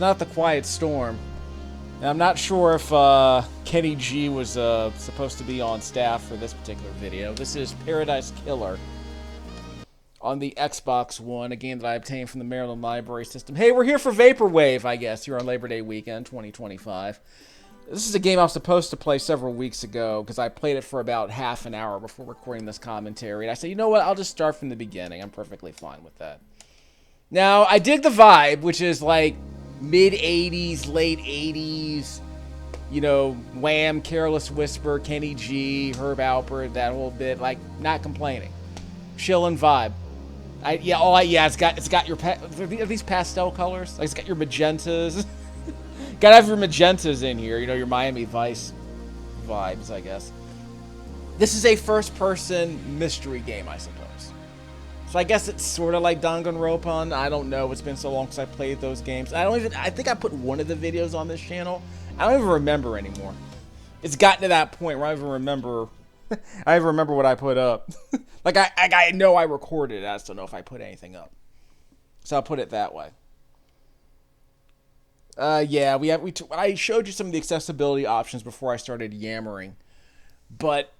not the Quiet Storm. And I'm not sure if Kenny G was supposed to be on staff for this particular video. This is Paradise Killer on the Xbox One, a game that I obtained from the Maryland Library System. Hey, we're here for Vaporwave, I guess, here on Labor Day weekend, 2025. This is a game I was supposed to play several weeks ago, because I played it for about half an hour before recording this commentary. And I said, you know what, I'll just start from the beginning. I'm perfectly fine with that. Now, I dig the vibe, which is like mid-'80s, late '80s, you know, Wham, Careless Whisper, Kenny G, Herb Alpert, that whole bit. Like, not complaining. Chillin' vibe. It's got your, are these pastel colors? Like, it's got your magentas. Gotta have your magentas in here, you know, your Miami Vice vibes, I guess. This is a first-person mystery game, I suppose. So I guess it's sort of like Danganronpa. I don't know. It's been so long since I played those games. I think I put one of the videos on this channel. I don't even remember anymore. It's gotten to that point where I don't even remember. I even remember what I put up. Like I know I recorded it. I just don't know if I put anything up. So I'll put it that way. I showed you some of the accessibility options before I started yammering, but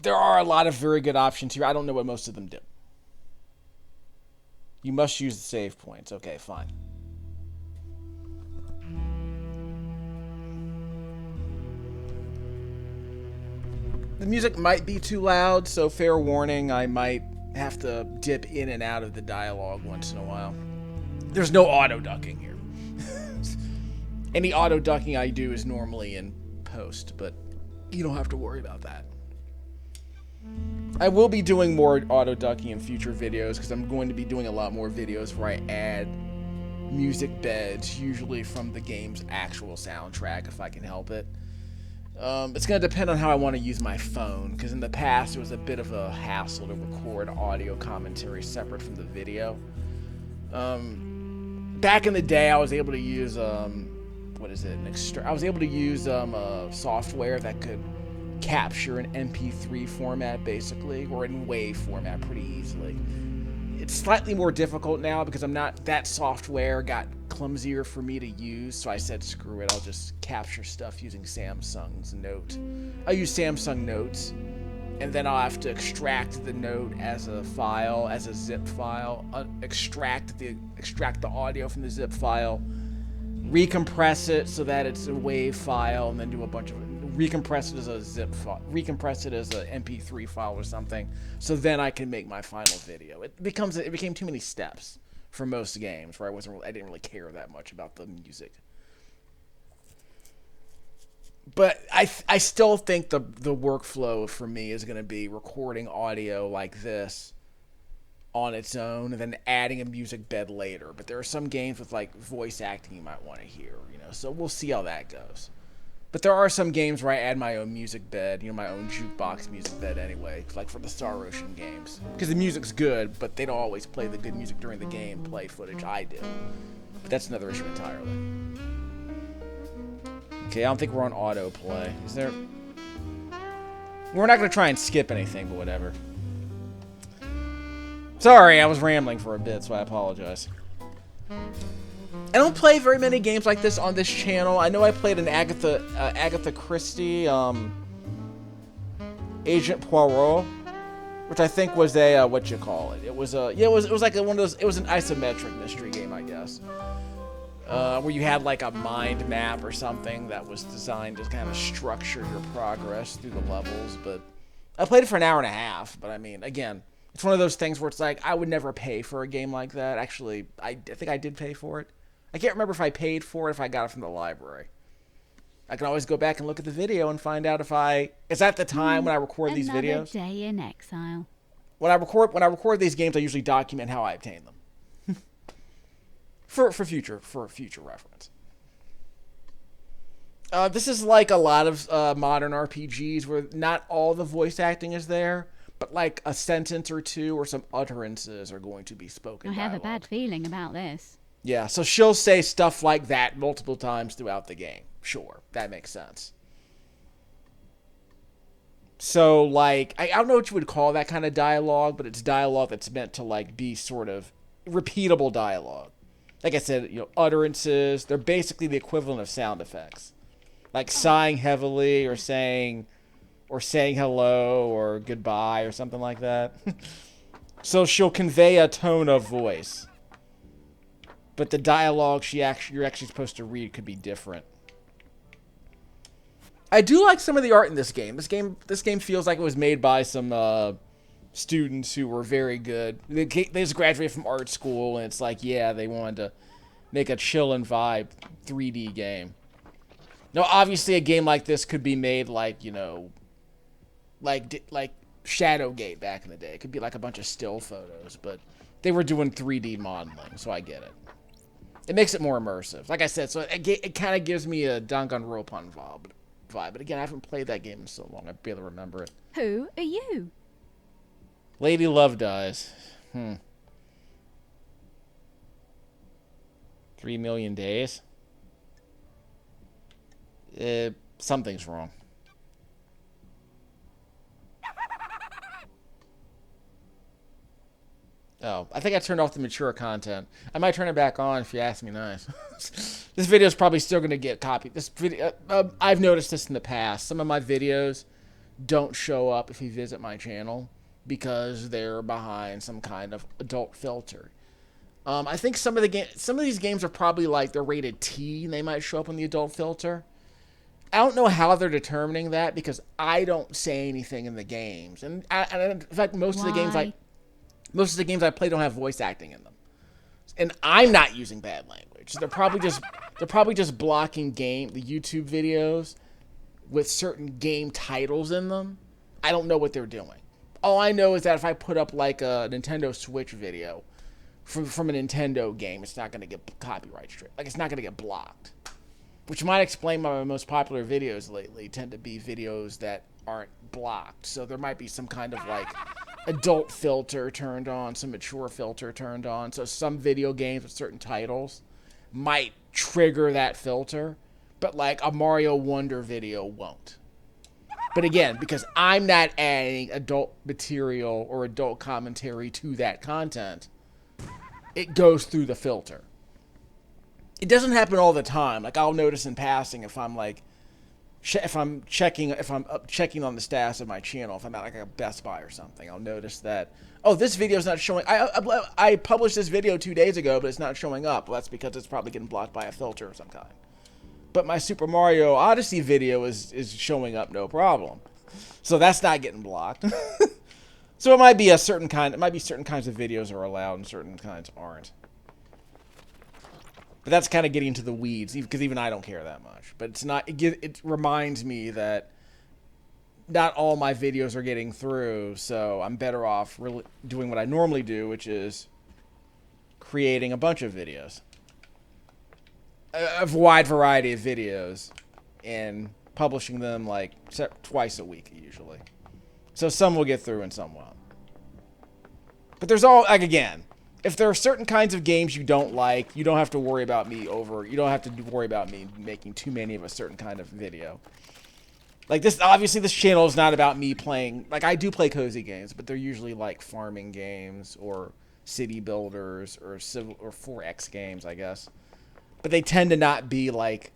there are a lot of very good options here. I don't know what most of them do. You must use the save points. Okay, fine. The music might be too loud, so fair warning, I might have to dip in and out of the dialogue once in a while. There's no auto-ducking here. Any auto-ducking I do is normally in post, but you don't have to worry about that. I will be doing more auto-ducking in future videos because I'm going to be doing a lot more videos where I add music beds, usually from the game's actual soundtrack if I can help it. It's going to depend on how I want to use my phone, because in the past it was a bit of a hassle to record audio commentary separate from the video. Back in the day I was able to use a software that could capture an MP3 format, basically, or in WAV format pretty easily. It's slightly more difficult now because that software got clumsier for me to use, so I said screw it, I'll just capture stuff using Samsung's Note. I'll use Samsung Notes, and then I'll have to extract the note as a file, as a zip file, extract the audio from the zip file, recompress it so that it's a WAV file, and then do a bunch of recompress it as a zip file, recompress it as an MP3 file or something, so then I can make my final video. It became too many steps for most games where I didn't really care that much about the music. But I still think the workflow for me is going to be recording audio like this on its own and then adding a music bed later. But there are some games with like voice acting you might want to hear, you know, so we'll see how that goes. But there are some games where I add my own music bed, you know, my own jukebox music bed anyway, like for the Star Ocean games. Because the music's good, but they don't always play the good music during the gameplay footage. I do. But that's another issue entirely. Okay, I don't think we're on autoplay. Is there... We're not going to try and skip anything, but whatever. Sorry, I was rambling for a bit, so I apologize. I don't play very many games like this on this channel. I know I played an Agatha Christie, Agent Poirot, which I think was a it was like one of those. It was an isometric mystery game, I guess, where you had like a mind map or something that was designed to kind of structure your progress through the levels. But I played it for an hour and a half. But I mean, again, it's one of those things where it's like I would never pay for a game like that. Actually, I think I did pay for it. I can't remember if I paid for it, if I got it from the library. I can always go back and look at the video and find out if it's at the time when I record these videos. Another day in exile. When I record these games, I usually document how I obtain them. for future reference. This is like a lot of modern RPGs where not all the voice acting is there, but like a sentence or two or some utterances are going to be spoken. I have a bad feeling about this. Yeah, so she'll say stuff like that multiple times throughout the game. Sure, that makes sense. So, like, I don't know what you would call that kind of dialogue, but it's dialogue that's meant to, like, be sort of repeatable dialogue. like I said, utterances. They're basically the equivalent of sound effects, like sighing heavily or saying hello or goodbye or something like that. So she'll convey a tone of voice, but the dialogue you're actually supposed to read could be different. I do like some of the art in this game. This game feels like it was made by some students who were very good. They just graduated from art school, and it's like, yeah, they wanted to make a chill and vibe 3D game. Now, obviously, a game like this could be made like Shadowgate back in the day. It could be like a bunch of still photos, but they were doing 3D modeling, so I get it. It makes it more immersive. Like I said, so it kind of gives me a Danganronpa vibe. But again, I haven't played that game in so long, I barely remember it. Who are you? Lady Love Dies. 3 million days? Something's wrong. Oh, I think I turned off the mature content. I might turn it back on if you ask me nice. This video is probably still going to get copied. This video, I've noticed this in the past. Some of my videos don't show up if you visit my channel because they're behind some kind of adult filter. I think some of these games are probably like they're rated T and they might show up on the adult filter. I don't know how they're determining that because I don't say anything in the games, and in fact, most of the games I play don't have voice acting in them, and I'm not using bad language. They're probably just blocking the YouTube videos with certain game titles in them. I don't know what they're doing. All I know is that if I put up like a Nintendo Switch video from a Nintendo game, it's not going to get copyright straight. Like, it's not going to get blocked. Which might explain why my most popular videos lately tend to be videos that aren't blocked. So there might be some kind of like adult filter turned on, some mature filter turned on. So some video games with certain titles might trigger that filter, but like a Mario Wonder video won't. But again, because I'm not adding adult material or adult commentary to that content, it goes through the filter. It doesn't happen all the time. Like, I'll notice in passing if I'm like, if I'm checking on the stats of my channel, if I'm at like a Best Buy or something, I'll notice that, oh, this video's not showing. I published this video 2 days ago, but it's not showing up. Well, that's because it's probably getting blocked by a filter of some kind. But my Super Mario Odyssey video is showing up no problem. So that's not getting blocked. So it might be certain kinds of videos are allowed and certain kinds aren't. But that's kind of getting into the weeds, because even I don't care that much. But it's not. It reminds me that not all my videos are getting through, so I'm better off really doing what I normally do, which is creating a bunch of videos, a wide variety of videos, and publishing them like twice a week usually. So some will get through and some won't. But there's all, like, again, if there are certain kinds of games you don't like, you don't have to worry about me making too many of a certain kind of video. Like this, obviously this channel is not about me playing, like, I do play cozy games, but they're usually like farming games or city builders or 4X games, I guess. But they tend to not be like,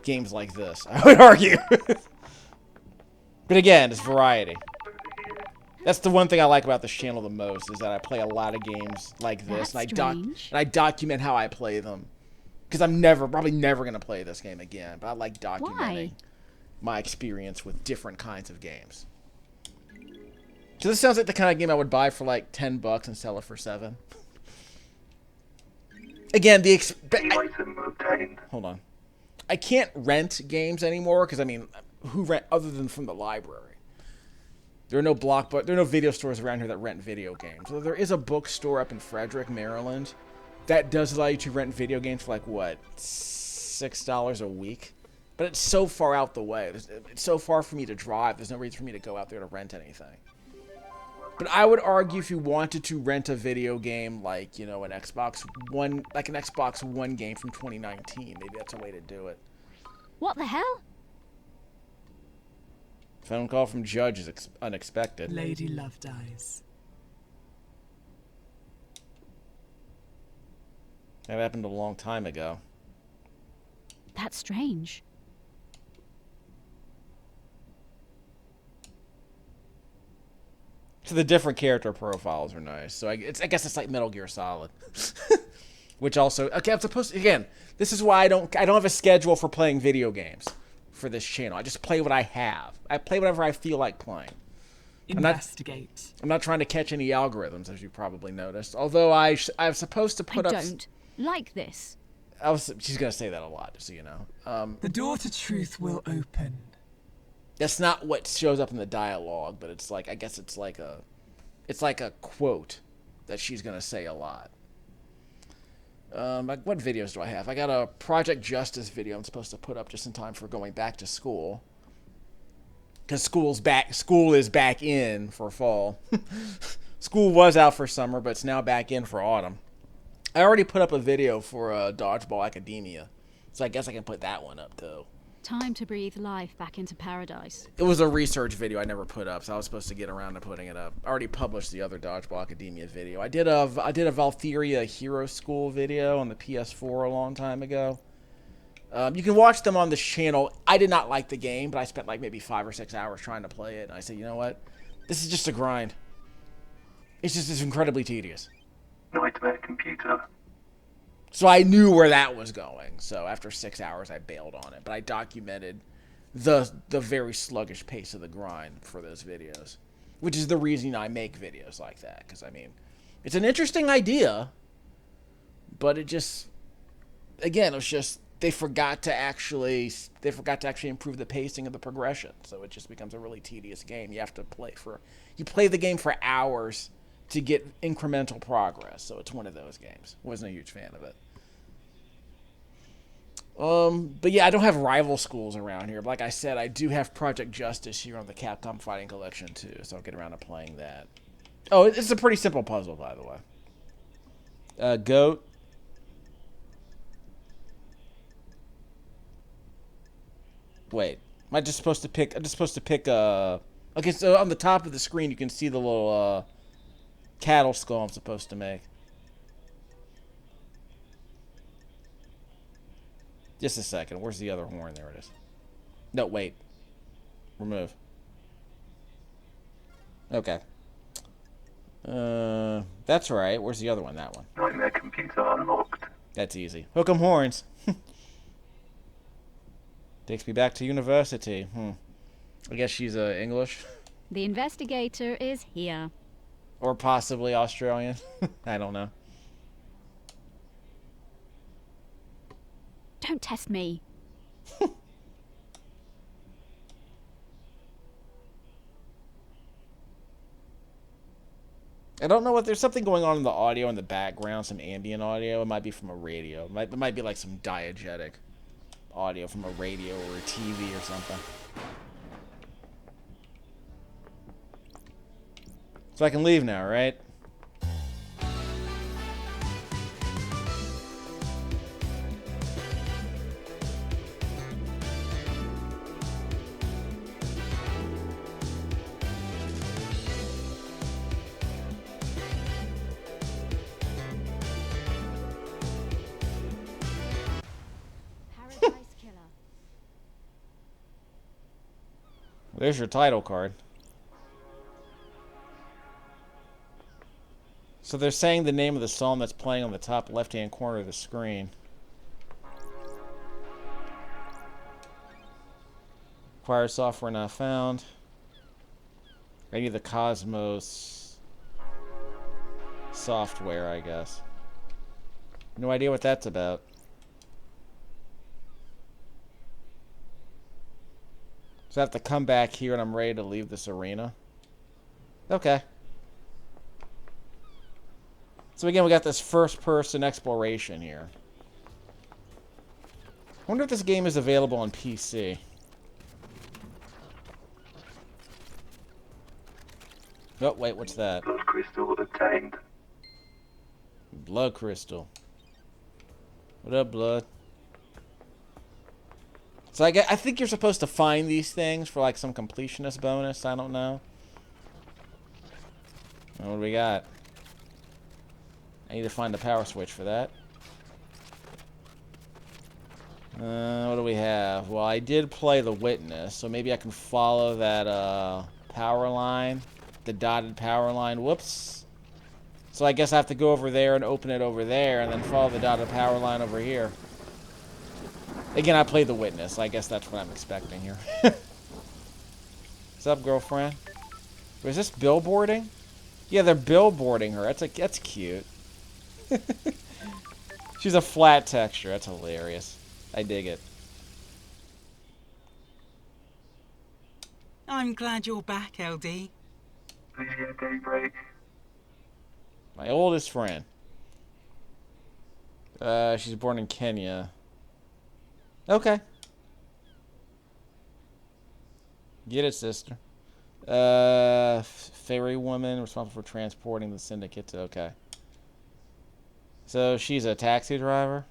games like this, I would argue. But again, it's variety. That's the one thing I like about this channel the most, is that I play a lot of games like this, and I document how I play them. Because I'm probably never going to play this game again, but I like documenting my experience with different kinds of games. So this sounds like the kind of game I would buy for like $10 and sell it for $7. Again, hold on. I can't rent games anymore, because, I mean, who rent other than from the library? There are no video stores around here that rent video games. So there is a bookstore up in Frederick, Maryland, that does allow you to rent video games for like, what, $6 a week? But it's so far out the way. It's so far for me to drive. There's no reason for me to go out there to rent anything. But I would argue if you wanted to rent a video game like, an Xbox One game from 2019, maybe that's a way to do it. What the hell? Phone call from Judge is unexpected. Lady Love Dies. That happened a long time ago. That's strange. So the different character profiles are nice. So I guess it's like Metal Gear Solid. Which also, okay, I'm supposed to, again, this is why I don't have a schedule for playing video games for this channel. I just play what I have. I play whatever I feel like playing. Investigate. I'm not trying to catch any algorithms, as you probably noticed. Although I'm supposed to put up. I don't like this. She's gonna say that a lot, just so you know. The door to truth will open. That's not what shows up in the dialogue, but it's like, I guess it's like a quote that she's gonna say a lot. Like, what videos do I have? I got a Project Justice video I'm supposed to put up just in time for going back to school. Because school is back in for fall. School was out for summer, but it's now back in for autumn. I already put up a video for Dodgeball Academia, so I guess I can put that one up, too. Time to breathe life back into paradise. It was a research video I never put up, so I was supposed to get around to putting it up. I already published the other Dodgeball Academia video. I did a Valtheria Hero School video on the PS4 a long time ago. You can watch them on this channel. I did not like the game, but I spent like maybe 5 or 6 hours trying to play it. And I said, you know what? This is just a grind. It's incredibly tedious. Nightmare computer. So I knew where that was going. So after 6 hours, I bailed on it. But I documented the very sluggish pace of the grind for those videos, which is the reason I make videos like that. Because I mean, it's an interesting idea, but it just, again, it was just they forgot to actually improve the pacing of the progression. So it just becomes a really tedious game. You have to play the game for hours to get incremental progress. So it's one of those games. Wasn't a huge fan of it. But yeah, I don't have rival schools around here. But like I said, I do have Project Justice here on the Capcom Fighting Collection too, so I'll get around to playing that. Oh, it's a pretty simple puzzle, by the way. Goat. Wait, am I just supposed to pick? I'm just supposed to pick. Okay, so on the top of the screen, you can see the little cattle skull I'm supposed to make. Just a second. Where's the other horn? There it is. No, wait. Remove. Okay. That's right. Where's the other one? That one. Nightmare computer unlocked. That's easy. Hook 'em horns. Takes me back to university. I guess she's English. The investigator is here. Or possibly Australian. I don't know. Don't test me. I don't know what. There's something going on in the audio in the background, some ambient audio. It might be from a radio. It might be like some diegetic audio from a radio or a TV or something. So I can leave now, right? There's your title card. So they're saying the name of the song that's playing on the top left-hand corner of the screen. Acquired software not found. I need the Cosmos software, I guess. No idea what that's about. So I have to come back here and I'm ready to leave this arena. Okay. So again, we got this first-person exploration here. I wonder if this game is available on PC. Oh, wait, what's that? Blood crystal obtained. Blood crystal. What up, blood? So I think you're supposed to find these things for like some completionist bonus. I don't know. What do we got? I need to find the power switch for that. What do we have? Well, I did play The Witness, so maybe I can follow that power line. The dotted power line. Whoops. So I guess I have to go over there and open it over there and then follow the dotted power line over here. Again, I played The Witness, so I guess that's what I'm expecting here. What's up, girlfriend? Was this billboarding? Yeah, they're billboarding her. That's cute. She's a flat texture. That's hilarious. I dig it. I'm glad you're back, LD. Video daybreak. My oldest friend. She's born in Kenya. Okay. Get it, sister. Ferry woman responsible for transporting the syndicate to... Okay. So she's a taxi driver?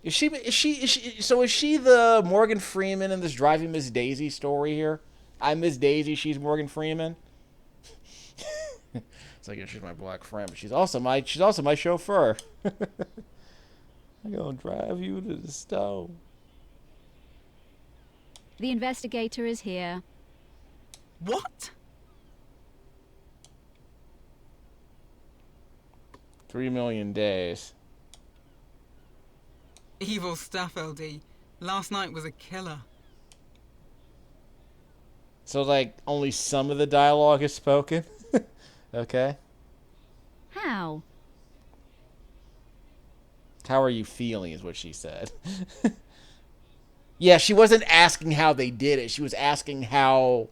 Is she the Morgan Freeman in this Driving Miss Daisy story here? I'm Miss Daisy, she's Morgan Freeman? It's like, yeah, she's my black friend, but she's also my chauffeur. I'm gonna drive you to the stove. The investigator is here. What? 3 million days. Evil stuff, LD. Last night was a killer. So, like, only some of the dialogue is spoken? Okay. How? How are you feeling is what she said. Yeah, she wasn't asking how they did it. She was asking how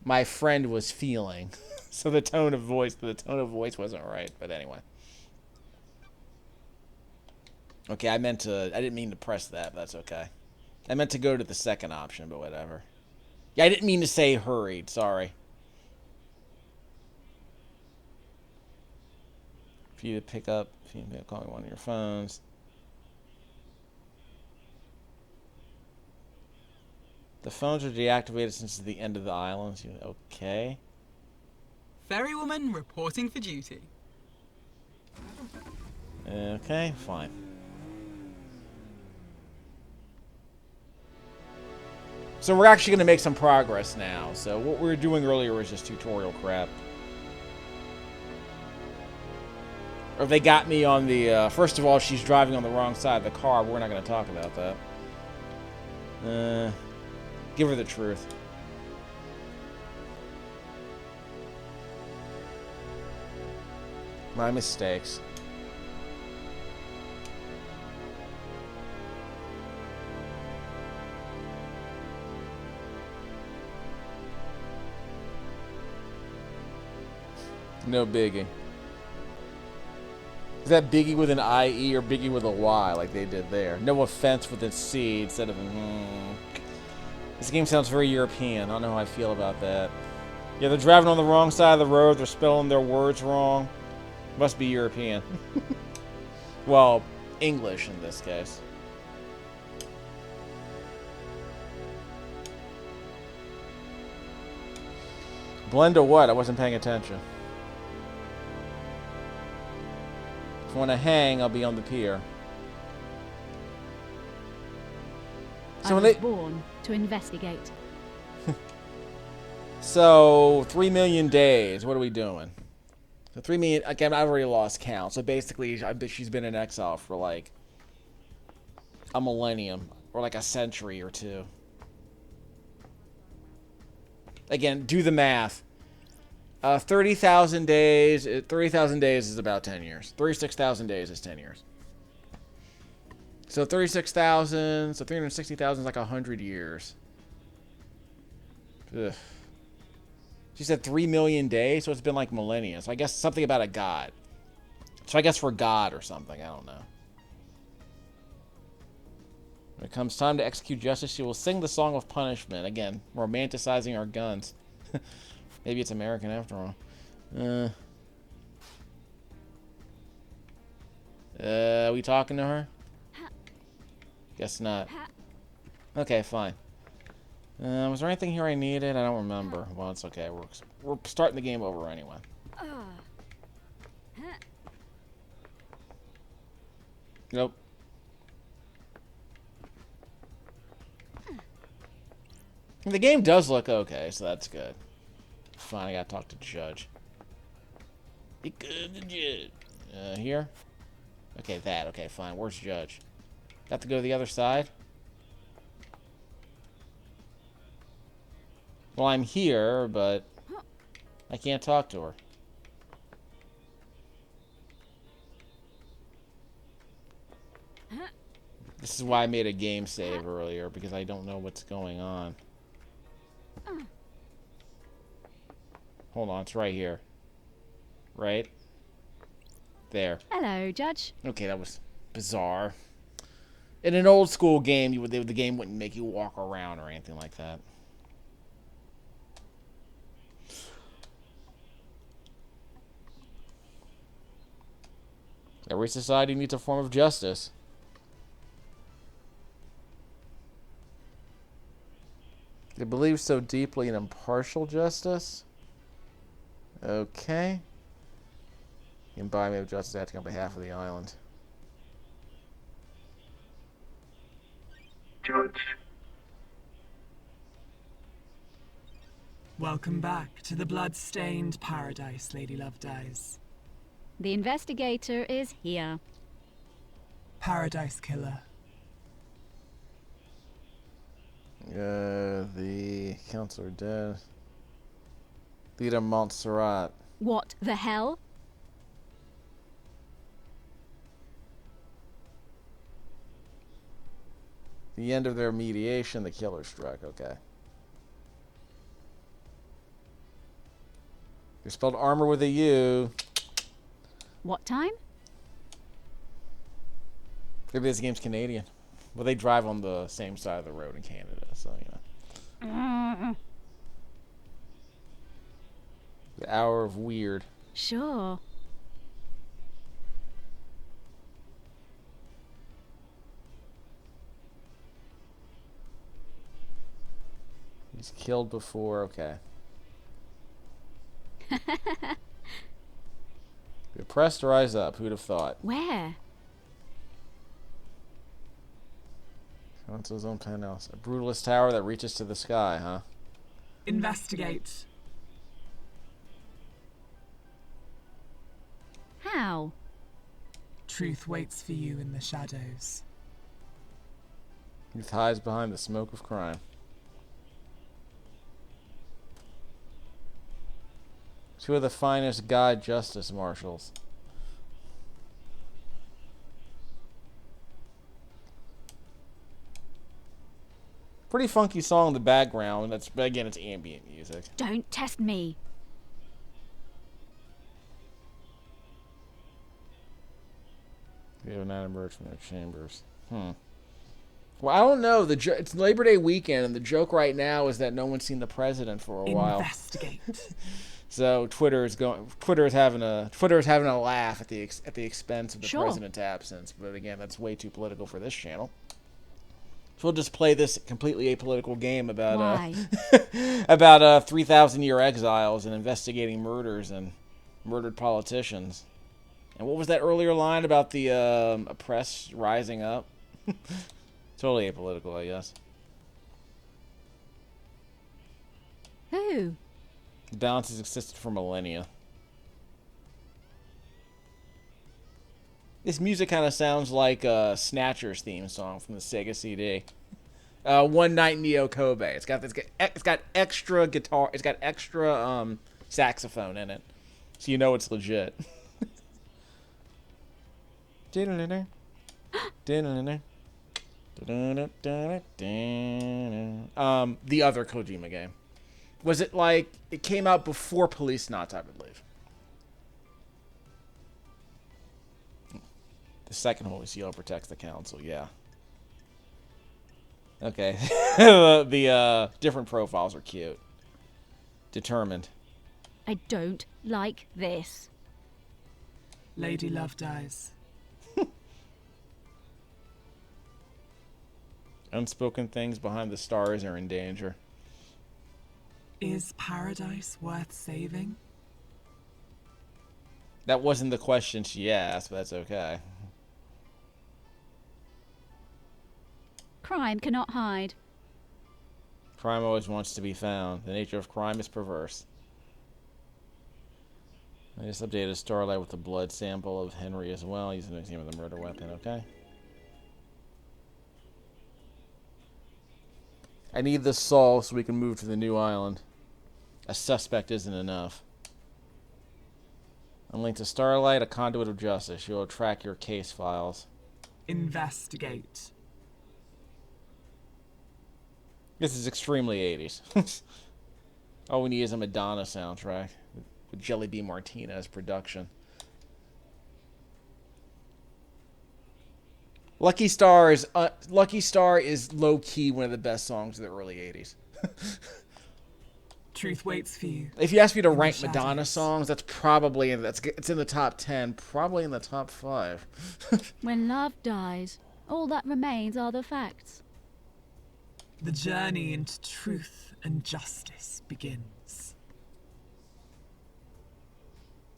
my friend was feeling. So the tone of voice wasn't right. But anyway. Okay, I didn't mean to press that, but that's okay. I meant to go to the second option, but whatever. Yeah, I didn't mean to say hurried. Sorry. For you to pick up, if you can call me one of your phones. The phones are deactivated since the end of the islands. Okay. Ferrywoman reporting for duty. Okay, fine. So we're actually going to make some progress now. So what we were doing earlier was just tutorial crap. Or they got me on the... first of all, she's driving on the wrong side of the car, but we're not going to talk about that. Give her the truth. My mistakes. No biggie. Is that Biggie with an IE or Biggie with a Y like they did there? No offense with a C instead of a... This game sounds very European. I don't know how I feel about that. Yeah, they're driving on the wrong side of the road. They're spelling their words wrong. Must be European. Well, English in this case. Blend to what? I wasn't paying attention. If I want to hang, I'll be on the pier. So I when was they... born to investigate. So, 3 million days. What are we doing? So 3 million... Again, I've already lost count. So basically, I bet she's been in exile for like a millennium. Or like a century or two. Again, do the math. 30,000 days... 30,000 days is about 10 years. 36,000 days is 10 years. So 36,000... So 360,000 is like 100 years. Ugh. She said 3 million days, so it's been like millennia. So I guess something about a god. So I guess for God or something. I don't know. When it comes time to execute justice, she will sing the song of punishment. Again, romanticizing our guns. Maybe it's American after all. Are we talking to her? Guess not. Okay, fine. Was there anything here I needed? I don't remember. Well, it's okay. We're starting the game over anyway. Nope. The game does look okay, so that's good. Fine, I gotta talk to the judge. Because the judge. Here? Okay, that. Okay, fine. Where's the judge? Have to go to the other side? Well, I'm here, but I can't talk to her. This is why I made a game save earlier, because I don't know what's going on. Hold on, it's right here. Right? There. Hello, Judge. Okay, that was bizarre. In an old school game, the game wouldn't make you walk around or anything like that. Every society needs a form of justice. They believe so deeply in impartial justice. Okay. The embodiment of justice acting on behalf of the island. Judge. Welcome back to the blood-stained paradise, Lady Lovedays. The investigator is here. Paradise Killer. The counselor dead. Leader Montserrat. What the hell? The end of their mediation, the killer struck. Okay. You're spelled armor with a U. What time? Maybe this game's Canadian. Well, they drive on the same side of the road in Canada, so, you know. The hour of weird. Sure. He's killed before. Okay. You're pressed to rise up. Who'd have thought? Where? Onto his own penthouse. A brutalist tower that reaches to the sky, huh? Investigate. How? Truth waits for you in the shadows. Youth hides behind the smoke of crime. Two of the finest God justice marshals. Pretty funky song in the background. That's, again, it's ambient music. Don't test me. They have not emerged from their chambers. Well, I don't know. It's Labor Day weekend, and the joke right now is that no one's seen the president for a while. Investigate. So Twitter is having a laugh at the expense of the president's absence. But again, that's way too political for this channel. So we'll just play this completely apolitical game about about 3,000-year exiles and investigating murders and murdered politicians. And what was that earlier line about the oppressed rising up? Totally apolitical, I guess. Who? The balance has existed for millennia. This music kind of sounds like a Snatcher's theme song from the Sega CD. One Night Neo Kobe. It's got extra guitar. It's got extra saxophone in it, so you know it's legit. The other Kojima game. Was it like it came out before Police Knots, I believe. The second Holy Seal protects the council, yeah. Okay. The different profiles are cute. Determined. I don't like this. Lady Lovedays. Unspoken things behind the stars are in danger. Is paradise worth saving? That wasn't the question she asked, but that's okay. Crime cannot hide. Crime always wants to be found. The nature of crime is perverse. I just updated Starlight with a blood sample of Henry as well, using an examine of the murder weapon, okay? I need this solved so we can move to the new island. A suspect isn't enough. I'm linked to Starlight, a conduit of justice. She will track your case files. Investigate. This is extremely 80s. All we need is a Madonna soundtrack with Jelly Bean Martinez production. Lucky Star is low key one of the best songs of the early 80s. Truth waits for you. If you ask me to in the rank shadows. Madonna songs, that's probably it's in the top 10, probably in the top 5. When love dies, all that remains are the facts. The journey into truth and justice begins.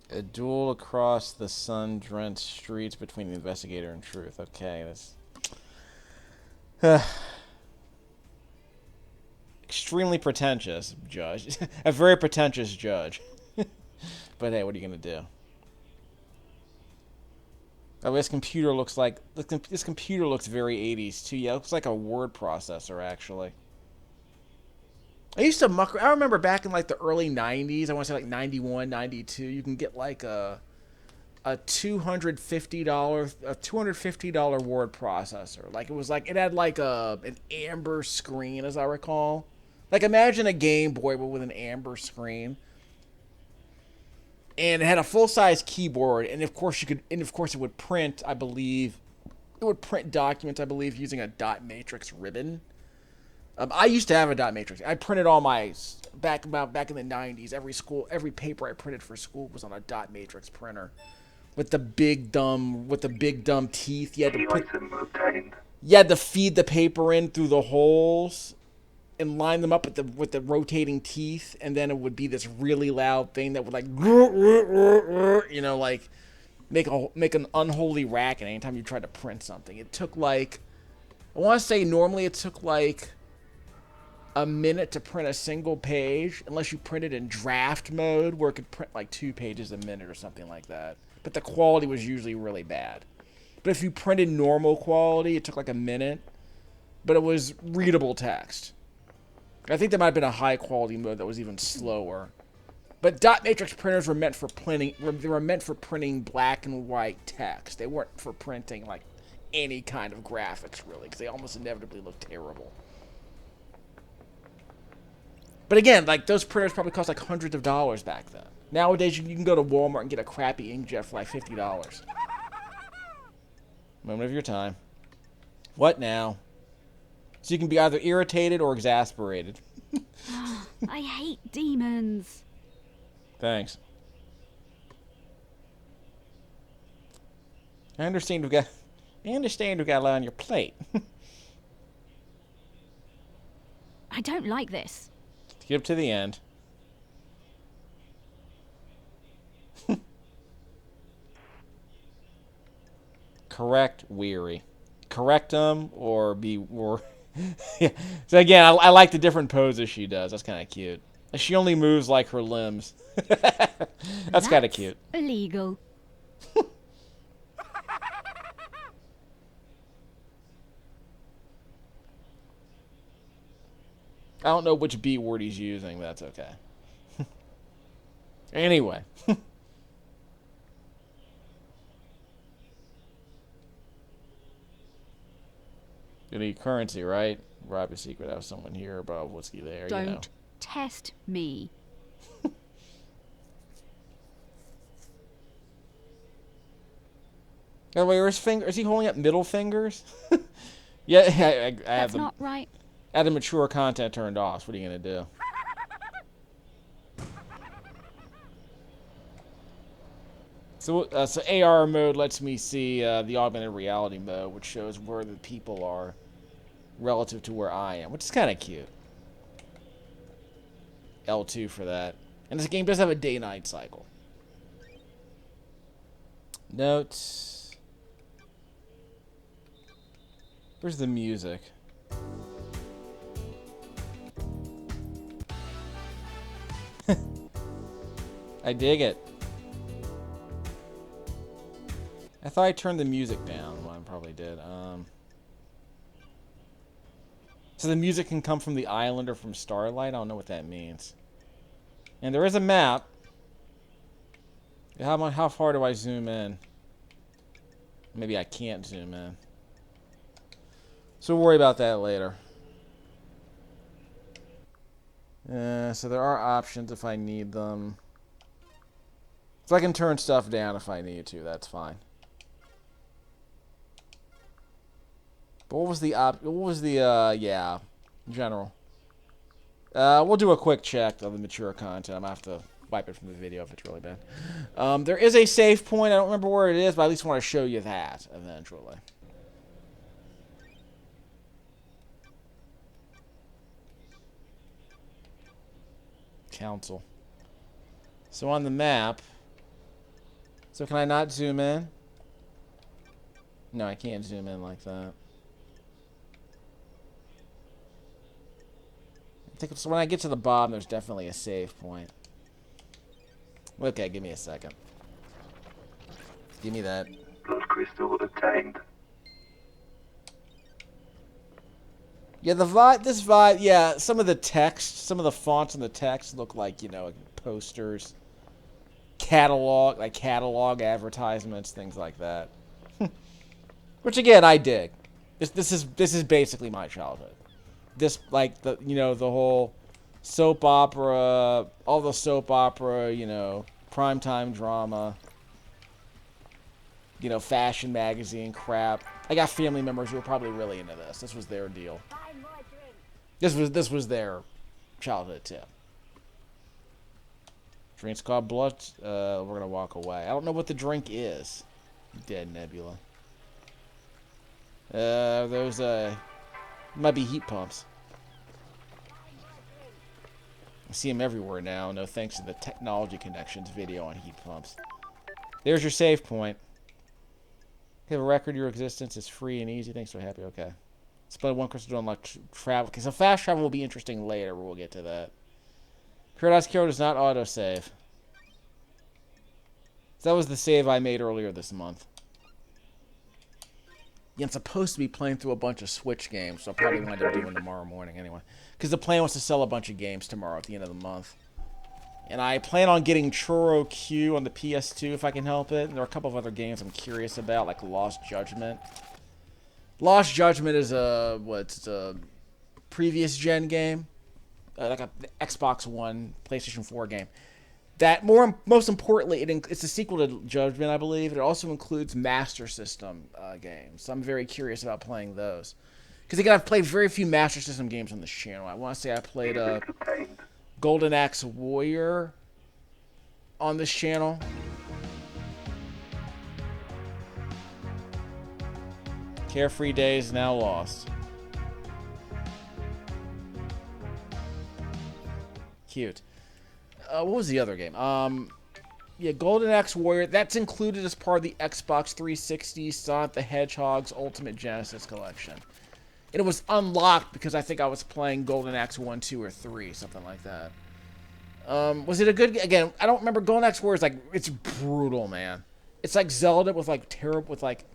A duel across the sun-drenched streets between the investigator and truth. Okay, that's extremely pretentious judge. A very pretentious judge. But hey, what are you gonna do? Oh, this computer looks like this computer looks very 80s too. Yeah, it looks like a word processor actually. I used to muck. I remember back in like the early 90s. I want to say like 91, 92. You can get like a $250 word processor. Like it had like an amber screen, as I recall. Like imagine a Game Boy but with an amber screen. And it had a full-size keyboard, and of course it would print. I believe it would print documents. I believe using a dot matrix ribbon. I used to have a dot matrix. I printed all my back in the 90s. Every paper I printed for school was on a dot matrix printer, with the big dumb teeth. You had to feed the paper in through the holes, and line them up with the rotating teeth, and then it would be this really loud thing that would like, like make an unholy racket anytime you tried to print something. It took like, I want to say normally it took like a minute to print a single page, unless you printed in draft mode where it could print like 2 pages a minute or something like that. But the quality was usually really bad. But if you printed normal quality, it took like a minute, but it was readable text. I think there might have been a high quality mode that was even slower. But dot matrix printers were meant for printing. They were meant for printing black and white text. They weren't for printing like any kind of graphics really, because they almost inevitably look terrible. But again, like those printers probably cost like hundreds of dollars back then. Nowadays you can go to Walmart and get a crappy inkjet for like $50. Moment of your time. What now? So you can be either irritated or exasperated. I hate demons. Thanks. I understand you've got a lot on your plate. I don't like this. Get up to the end. Correct, weary. Correct them or be yeah. So again, I like the different poses she does. That's kind of cute. She only moves like her limbs. That's kind of cute. Illegal. I don't know which B word he's using, but that's okay. Anyway. You need currency, right? Rob a secret out of someone here, about whiskey there. Don't you know. test me. Oh, wait, where's finger? Is he holding up middle fingers? Yeah, I have That's not right. I had the mature content turned off. So what are you gonna do? So AR mode lets me see the augmented reality mode, which shows where the people are relative to where I am, which is kind of cute. L2 for that. And this game does have a day-night cycle. Notes. Where's the music? I dig it. I thought I turned the music down. Well, I probably did. So the music can come from the island or from Starlight? I don't know what that means. And there is a map. How far do I zoom in? Maybe I can't zoom in. So we'll worry about that later. So there are options if I need them. So I can turn stuff down if I need to. That's fine. But what was the yeah, in general. We'll do a quick check of the mature content. I'm gonna have to wipe it from the video if it's really bad. There is a save point. I don't remember where it is, but I at least want to show you that eventually. Council. So on the map. So can I not zoom in? No, I can't zoom in like that. So when I get to the bottom, there's definitely a save point. Okay, give me a second. Give me that. Blood crystal obtained. Yeah, this vibe, yeah, some of the text, some of the fonts in the text look like, you know, posters, catalog advertisements, things like that. Which again, I dig. This is basically my childhood. This, like, the, you know, the whole soap opera, all the soap opera, you know, primetime drama, you know, fashion magazine crap. I got family members who were probably really into this. This was their deal. This was their childhood too. Drink's called Blood. We're gonna walk away. I don't know what the drink is. Dead Nebula. There's might be heat pumps. I see them everywhere now. No thanks to the Technology Connections video on heat pumps. There's your save point. You have a record. Your existence is free and easy. Thanks, so happy. Okay. Spend one crystal to unlock travel. Okay, so fast travel will be interesting later. We'll get to that. Paradise Killer does not autosave. So that was the save I made earlier this month. Yeah, I'm supposed to be playing through a bunch of Switch games, so I'll probably wind up doing tomorrow morning anyway. Because the plan was to sell a bunch of games tomorrow at the end of the month. And I plan on getting Churro Q on the PS2 if I can help it. And there are a couple of other games I'm curious about, like Lost Judgment. Lost Judgment is a previous gen game, like a Xbox One, PlayStation 4 game. That most importantly, it's a sequel to Judgment, I believe. It also includes Master System games. So I'm very curious about playing those. Because again, I've played very few Master System games on this channel. I want to say I played Golden Axe Warrior on this channel. Carefree Days now lost. Cute. What was the other game? Yeah, Golden Axe Warrior. That's included as part of the Xbox 360 Sonic the Hedgehog's Ultimate Genesis Collection. And it was unlocked because I think I was playing Golden Axe 1, 2, or 3, something like that. Was it a good... Again, I don't remember. Golden Axe Warrior is like... It's brutal, man. It's like Zelda with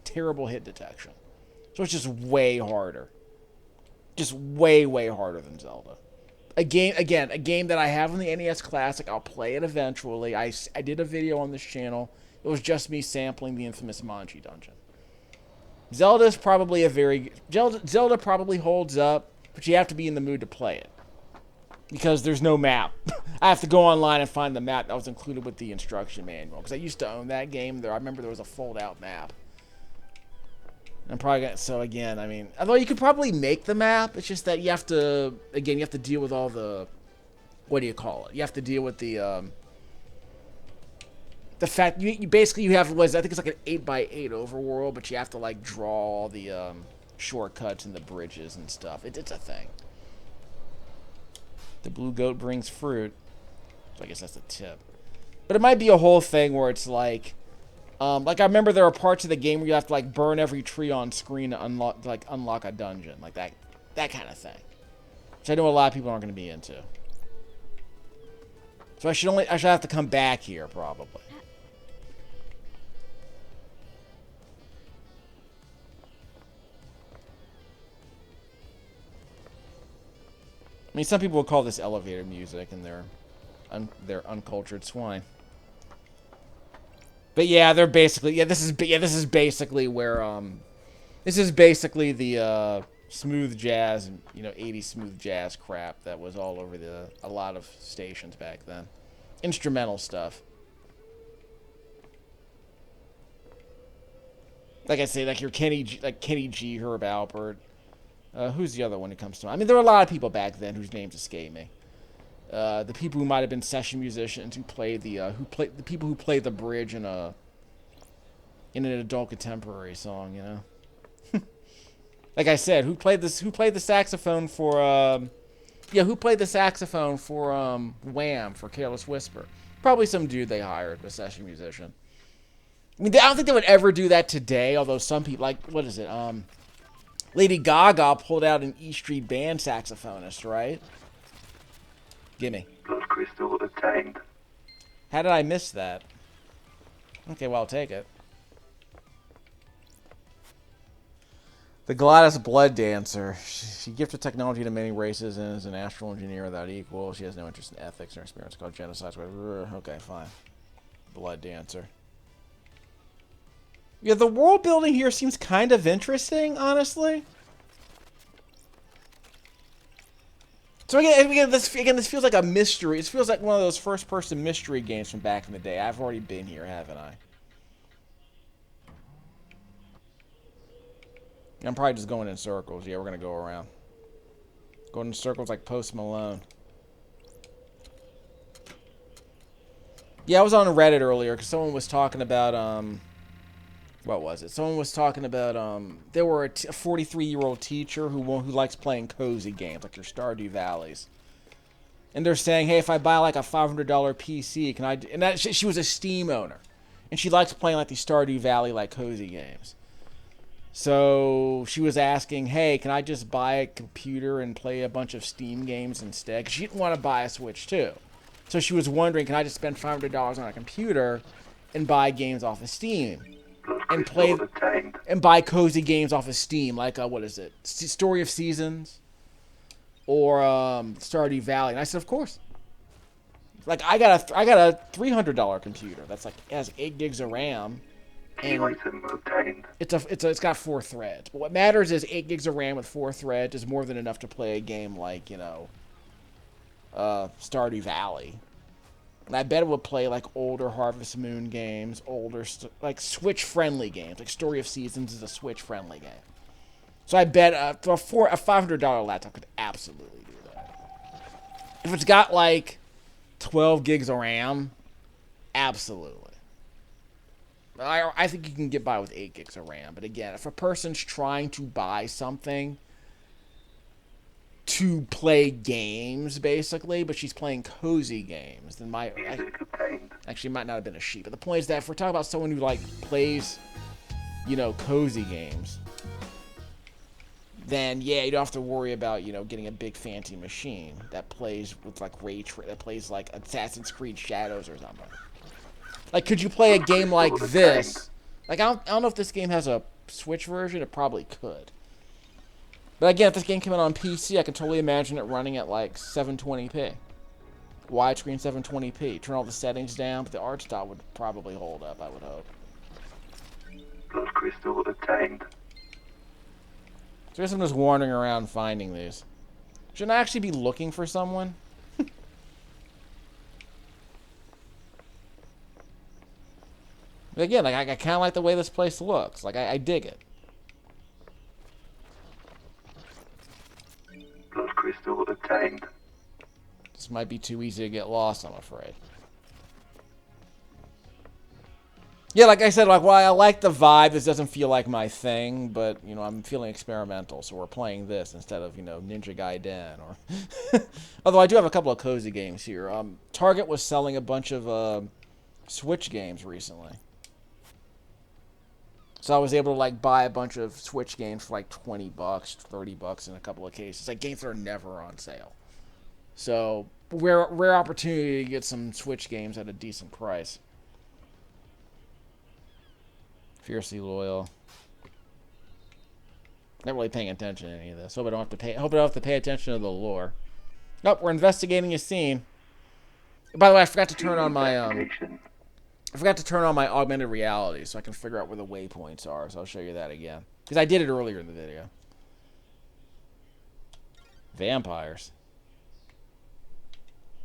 terrible hit detection. So it's just way harder. Just way, way harder than Zelda. A game that I have on the NES Classic. I'll play it eventually. I did a video on this channel. It was just me sampling the infamous Manji Dungeon. Zelda probably holds up, but you have to be in the mood to play it. Because there's no map. I have to go online and find the map that was included with the instruction manual. Because I used to own that game. I remember there was a fold-out map. I'm probably gonna, so again, I mean, although you could probably make the map, it's just that you have to, again, you have to deal with all the, what do you call it? You have to deal with the fact, you basically, you have, I think it's like an 8x8 overworld, but you have to, like, draw all the, shortcuts and the bridges and stuff. It's a thing. The blue goat brings fruit. So I guess that's a tip. But it might be a whole thing where it's like I remember there are parts of the game where you have to like burn every tree on screen to unlock a dungeon, like that kind of thing. Which I know a lot of people aren't going to be into. So I should have to come back here, probably. I mean, some people would call this elevator music, and they're uncultured swine. But yeah, they're basically this is basically where this is basically the smooth jazz, 80s smooth jazz crap that was all over a lot of stations back then. Instrumental stuff. Like I say, like your Kenny G, Herb Alpert. Who's the other one who comes to mind? I mean, there were a lot of people back then whose names escape me. The people who might have been session musicians who played the people who played the bridge in an adult contemporary song, you know. Like I said, who played the saxophone for who played the saxophone for Wham for Careless Whisper? Probably some dude they hired, a session musician. I mean, I don't think they would ever do that today, although some people, like, what is it? Lady Gaga pulled out an E Street Band saxophonist, right? Gimme. Blood crystal obtained. How did I miss that? Okay, well, I'll take it. The Gladys Blood Dancer. She gifted technology to many races and is an astral engineer without equal. She has no interest in ethics or experience called genocide. Okay, fine. Blood Dancer. Yeah, the world building here seems kind of interesting, honestly. So again, this feels like a mystery. It feels like one of those first-person mystery games from back in the day. I've already been here, haven't I? I'm probably just going in circles. Yeah, we're going to go around. Going in circles like Post Malone. Yeah, I was on Reddit earlier because someone was talking about, what was it? Someone was talking about, there were a 43-year-old teacher who likes playing cozy games, like your Stardew Valleys. And they're saying, hey, if I buy like a $500 PC, can I... And that, she was a Steam owner. And she likes playing like these Stardew Valley, like, cozy games. So she was asking, hey, can I just buy a computer and play a bunch of Steam games instead? Because she didn't want to buy a Switch, too. So she was wondering, can I just spend $500 on a computer and buy games off of Steam? And buy cozy games off of Steam, like, what is it? Story of Seasons? Or Stardew Valley. And I said, of course. Like, I got a $300 computer that's like, it has 8 gigs of RAM. And it's got 4 threads. But what matters is 8 gigs of RAM with 4 threads is more than enough to play a game like, Stardew Valley. And I bet it would play like older Harvest Moon games, like Switch-friendly games. Like Story of Seasons is a Switch-friendly game. So I bet a $500 laptop could absolutely do that. If it's got like 12 gigs of RAM, absolutely. I think you can get by with 8 gigs of RAM. But again, if a person's trying to buy something to play games, basically, but she's playing cozy games, then actually, it might not have been a she. But the point is that if we're talking about someone who, like, plays, cozy games, then, yeah, you don't have to worry about, getting a big fancy machine that plays with, like, that plays, like, Assassin's Creed Shadows or something. Like, could you play a game like this? Like, I don't know if this game has a Switch version. It probably could. But again, if this game came out on PC, I could totally imagine it running at, like, 720p. Widescreen 720p. Turn all the settings down, but the art style would probably hold up, I would hope. Blood crystal obtained. So I guess I'm just wandering around finding these. Shouldn't I actually be looking for someone? But again, like, I kind of like the way this place looks. Like, I dig it. Blood crystal obtained. This might be too easy to get lost, I'm afraid. Yeah, like I said, like, while I like the vibe, this doesn't feel like my thing, but, I'm feeling experimental, so we're playing this instead of, Ninja Gaiden, or... Although I do have a couple of cozy games here. Target was selling a bunch of, Switch games recently. So I was able to, like, buy a bunch of Switch games for, like, $20, $30 in a couple of cases. Like, games that are never on sale. So, rare opportunity to get some Switch games at a decent price. Fiercely loyal. Not really paying attention to any of this. Hope I don't have to pay attention to the lore. Nope, we're investigating a scene. By the way, I forgot to turn on my augmented reality so I can figure out where the waypoints are. So I'll show you that again because I did it earlier in the video. Vampires.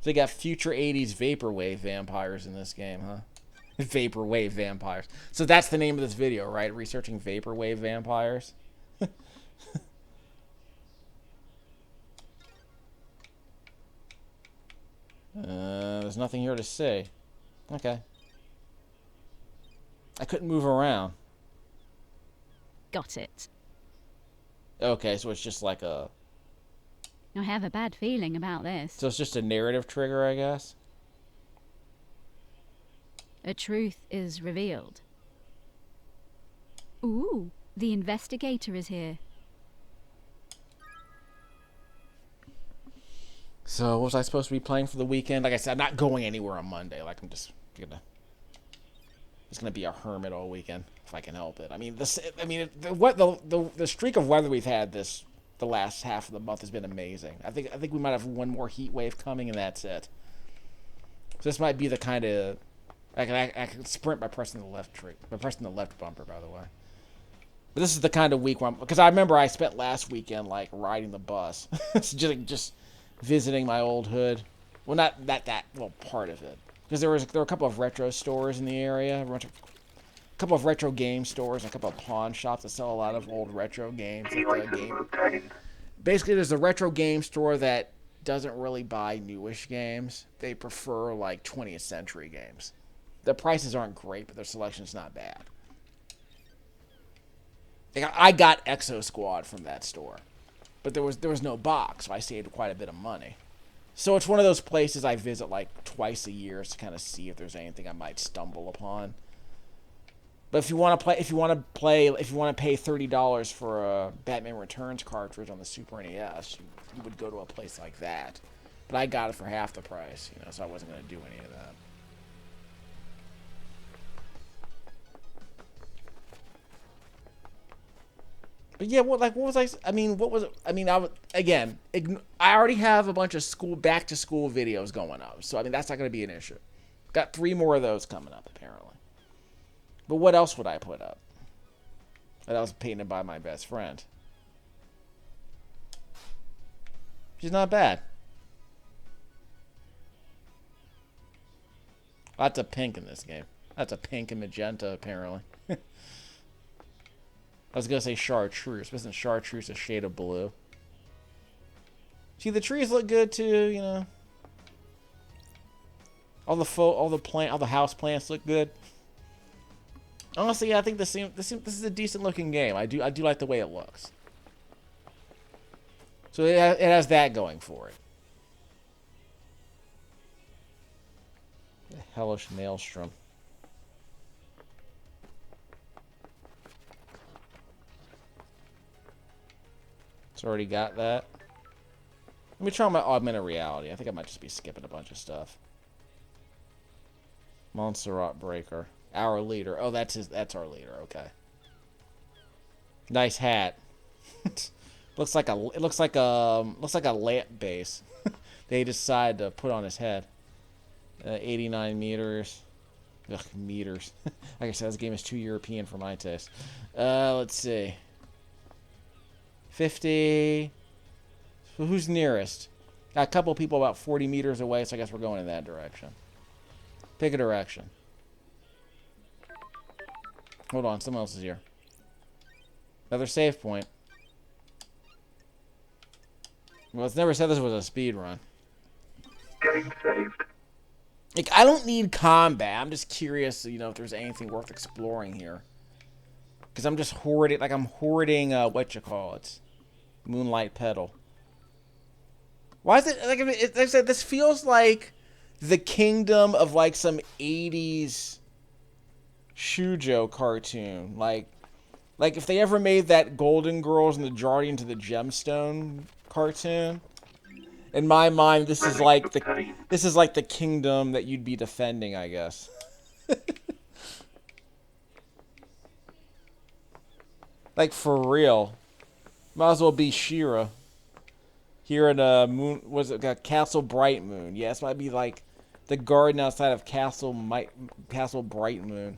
So they got future 80s vaporwave vampires in this game, huh? Vaporwave vampires. So that's the name of this video, right? Researching vaporwave vampires. There's nothing here to see. Okay. I couldn't move around. Got it. Okay, so it's just like a... I have a bad feeling about this. So it's just a narrative trigger, I guess? A truth is revealed. Ooh, the investigator is here. So what was I supposed to be playing for the weekend? Like I said, I'm not going anywhere on Monday. Like I'm just gonna be a hermit all weekend if I can help it. I mean, the streak of weather we've had the last half of the month has been amazing. I think we might have one more heat wave coming, and that's it. So this might be the kind of I can sprint by pressing the left bumper, by the way. But this is the kind of week where because I remember I spent last weekend like riding the bus, just visiting my old hood. Well, not that part of it, because there were a couple of retro stores in the area, a couple of retro game stores, and a couple of pawn shops that sell a lot of old retro games. Basically, there's a retro game store that doesn't really buy newish games. They prefer like 20th century games. The prices aren't great, but their selection's not bad. I got Exo Squad from that store, but there was no box, so I saved quite a bit of money. So it's one of those places I visit like twice a year to kind of see if there's anything I might stumble upon. But if you want to pay $30 for a Batman Returns cartridge on the Super NES, you would go to a place like that. But I got it for half the price, so I wasn't going to do any of that. But yeah, I already have a bunch of back to school videos going up, so that's not going to be an issue. Got 3 more of those coming up apparently. But what else would I put up? That was painted by my best friend. She's not bad. Lots of pink in this game. That's a pink and magenta apparently. I was gonna say chartreuse, but isn't chartreuse a shade of blue? See, the trees look good too, all the house plants look good. Honestly, I think this is a decent looking game. I do like the way it looks. So it has that going for it. The hellish maelstrom. It's already got that. Let me try my augmented reality. I think I might just be skipping a bunch of stuff. Montserrat Breaker. Our leader. Oh, that's our leader. Okay. Nice hat. looks like a lamp base. They decided to put on his head. 89 meters. Ugh, meters. Like I said, this game is too European for my taste. Let's see. 50. So who's nearest? Got a couple people about 40 meters away, so I guess we're going in that direction. Pick a direction. Hold on, someone else is here. Another save point. Well, it's never said this was a speed run. Getting saved. Like, I don't need combat. I'm just curious, if there's anything worth exploring here. Because I'm just hoarding, what you call it? Moonlight Petal. Why is it, like I said, this feels like the kingdom of, like, some 80s Shujo cartoon. Like if they ever made that Golden Girls and the Guardian to the Gemstone cartoon, In my mind, this is like the Obtained. kingdom that you'd be defending, I guess. Like for real. Might as well be Shira. Here in Moon, was it Castle Bright Moon? Yeah, this might be like the garden outside of Castle Bright Moon.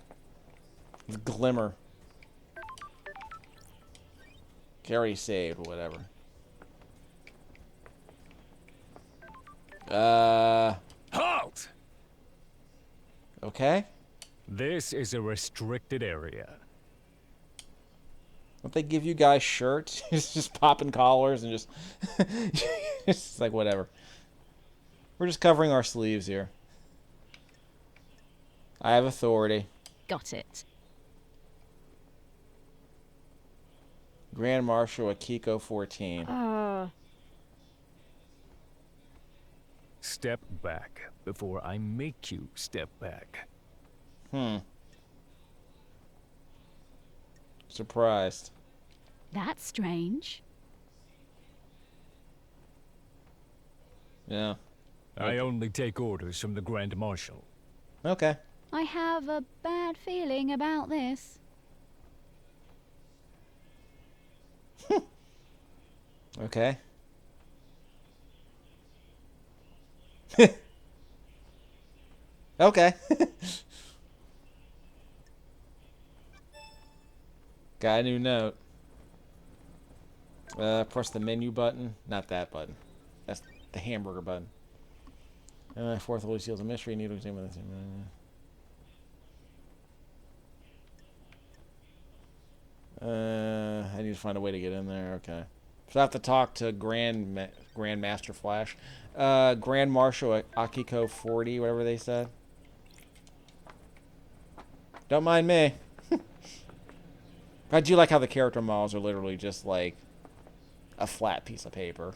It's Glimmer. Okay, already saved, whatever. Halt! Okay. This is a restricted area. Don't they give you guys shirts? just popping collars and just... it's like, whatever. We're just covering our sleeves here. I have authority. Got it. Grand Marshal Akiko 14. Step back before I make you step back. Surprised. That's strange. Yeah. I only take orders from the Grand Marshal. Okay. I have a bad feeling about this. Okay. Okay. Got a new note. Press the menu button. Not that button. That's the hamburger button. Fourth Holy Seal's a mystery. Need to examine this. I need to find a way to get in there. Okay. So I have to talk to Grand Master Flash. Grand Marshal Akiko 40, whatever they said. Don't mind me. I do like how the character models are literally just like a flat piece of paper.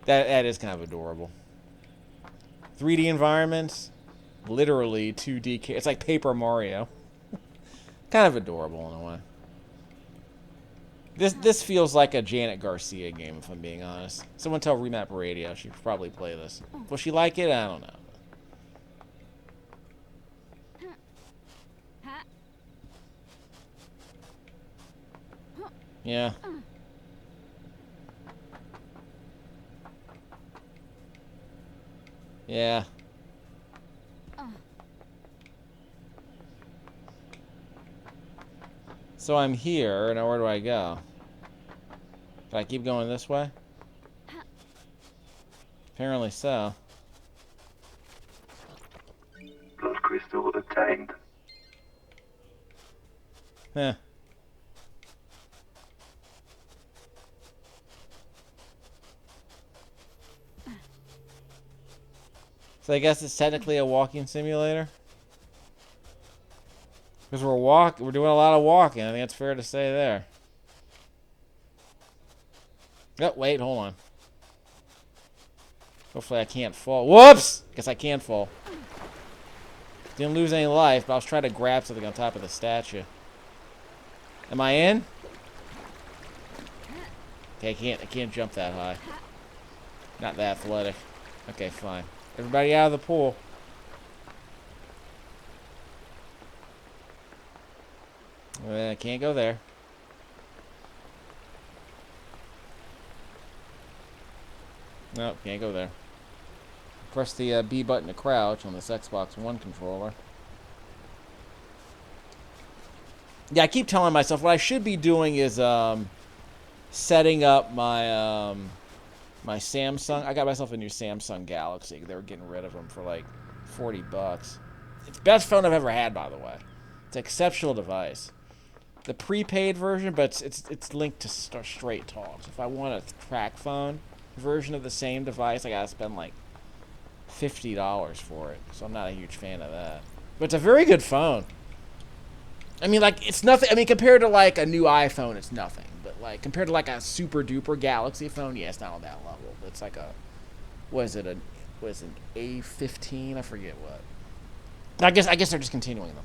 That is kind of adorable. 3D environments, literally 2D. It's like Paper Mario. Kind of adorable in a way. This feels like a Janet Garcia game, if I'm being honest. Someone tell Remap Radio she should probably play this. Will she like it? I don't know. Yeah. Yeah. So I'm here, now where do I go? Do I keep going this way? Apparently so. Blood crystal obtained. Huh. So I guess it's technically a walking simulator? Because we're doing a lot of walking. I think it's fair to say there. Oh, wait, hold on. Hopefully I can't fall. Whoops! Guess I can't fall. Didn't lose any life, but I was trying to grab something on top of the statue. Am I in? Okay, I can't jump that high. Not that athletic. Okay, fine. Everybody out of the pool. I can't go there. Nope, can't go there. Press the B button to crouch on this Xbox One controller. Yeah, I keep telling myself what I should be doing is setting up my my Samsung. I got myself a new Samsung Galaxy. They were getting rid of them for like $40. It's the best phone I've ever had, by the way. It's an exceptional device. The prepaid version, but it's linked to Straight Talk. So if I want a track phone version of the same device, I gotta spend like $50 for it. So I'm not a huge fan of that. But it's a very good phone. I mean, like, it's nothing. I mean, compared to like a new iPhone, it's nothing. But like compared to like a super duper Galaxy phone, yeah, it's not on that level. It's like a, was it an A15? I forget what. I guess they're just continuing them.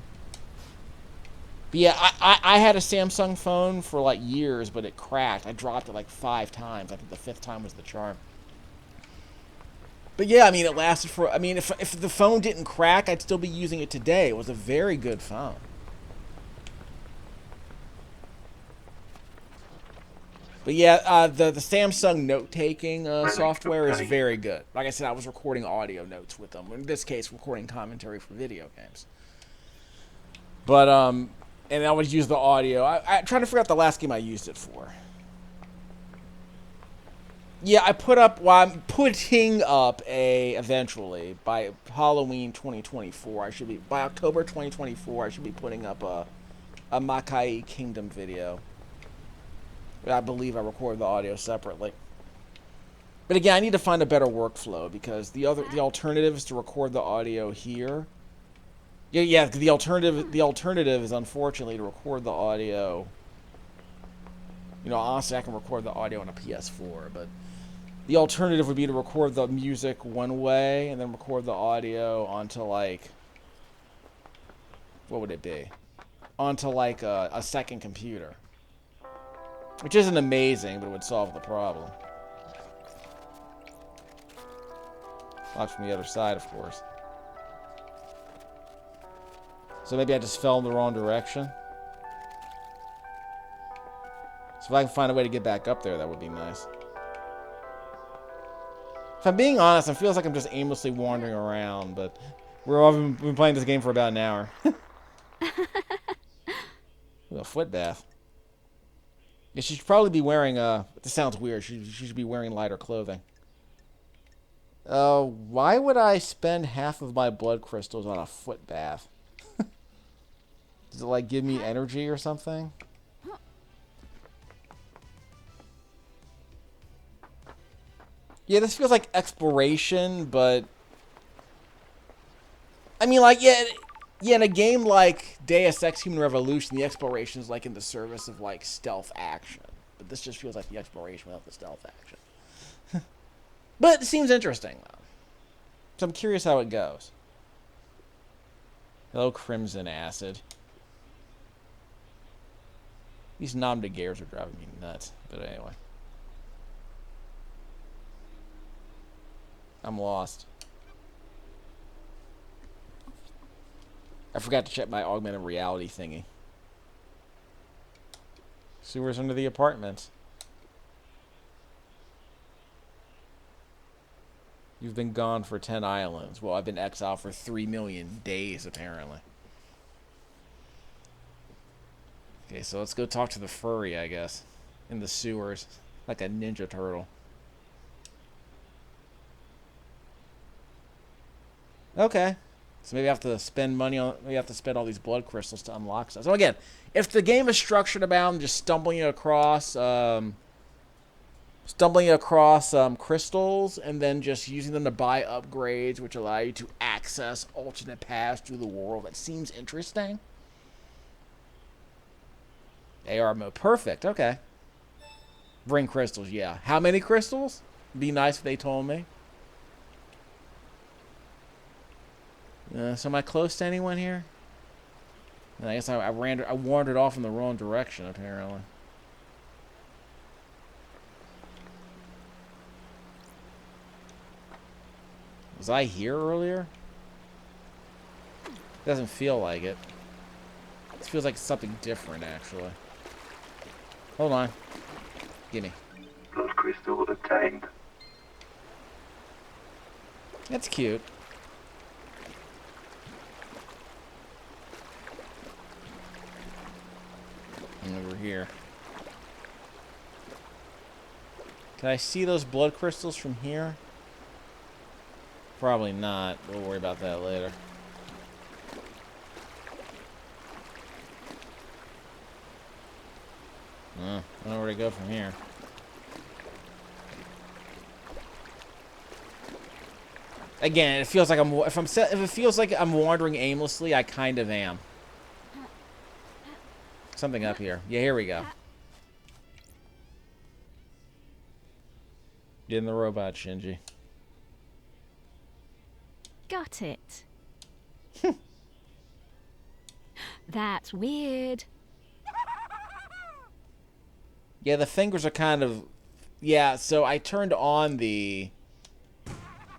But yeah, I had a Samsung phone for like years, but it cracked. I dropped it like 5 times. I think the 5th time was the charm. But yeah, I mean, it lasted for... I mean, if the phone didn't crack, I'd still be using it today. It was a very good phone. But yeah, the Samsung note-taking software is very good. Like I said, I was recording audio notes with them. In this case, recording commentary for video games. But, and I would use the audio. I'm trying to figure out the last game I used it for. Yeah, I'm putting up eventually, by Halloween 2024, by October 2024, I should be putting up a Makai Kingdom video. I believe I recorded the audio separately. But again, I need to find a better workflow, because the alternative is to record the audio here. Yeah, the alternative is unfortunately to record the audio. You know, honestly, I can record the audio on a PS4, but the alternative would be to record the music one way and then record the audio onto, like, what would it be? Onto, like, a second computer. Which isn't amazing, but it would solve the problem. Locked from the other side, of course. So maybe I just fell in the wrong direction. So if I can find a way to get back up there, that would be nice. If I'm being honest, it feels like I'm just aimlessly wandering around, but we've been playing this game for about an hour. A foot bath. Yeah, she should probably be wearing, this sounds weird, she should be wearing lighter clothing. Why would I spend half of my blood crystals on a foot bath? Does it, like, give me energy or something? Yeah, this feels like exploration, but... I mean, like, yeah, in a game like Deus Ex Human Revolution, the exploration is, like, in the service of, like, stealth action. But this just feels like the exploration without the stealth action. But it seems interesting, though. So I'm curious how it goes. Hello, Crimson Acid. These nom de guerres are driving me nuts. But anyway. I'm lost. I forgot to check my augmented reality thingy. Sewers under the apartments. You've been gone for 10 islands. Well, I've been exiled for 3 million days, apparently. Okay, so let's go talk to the furry, I guess. In the sewers. Like a ninja turtle. Okay. So maybe I have to spend money on... Maybe I have to spend all these blood crystals to unlock stuff. So again, if the game is structured about just stumbling across... crystals and then just using them to buy upgrades, which allow you to access alternate paths through the world. That seems interesting. AR mode. Perfect. Okay. Bring crystals. Yeah. How many crystals? Be nice if they told me. So am I close to anyone here? I guess I wandered off in the wrong direction, apparently. Was I here earlier? Doesn't feel like it. It feels like something different, actually. Hold on. Gimme. Blood crystal obtained. That's cute. And over here. Can I see those blood crystals from here? Probably not. We'll worry about that later. I don't know where to go from here. Again, it feels like if it feels like I'm wandering aimlessly, I kind of am. Something up here. Yeah, here we go. Get in the robot, Shinji. Got it. That's weird. Yeah, the fingers are kind of... Yeah, so I turned on the...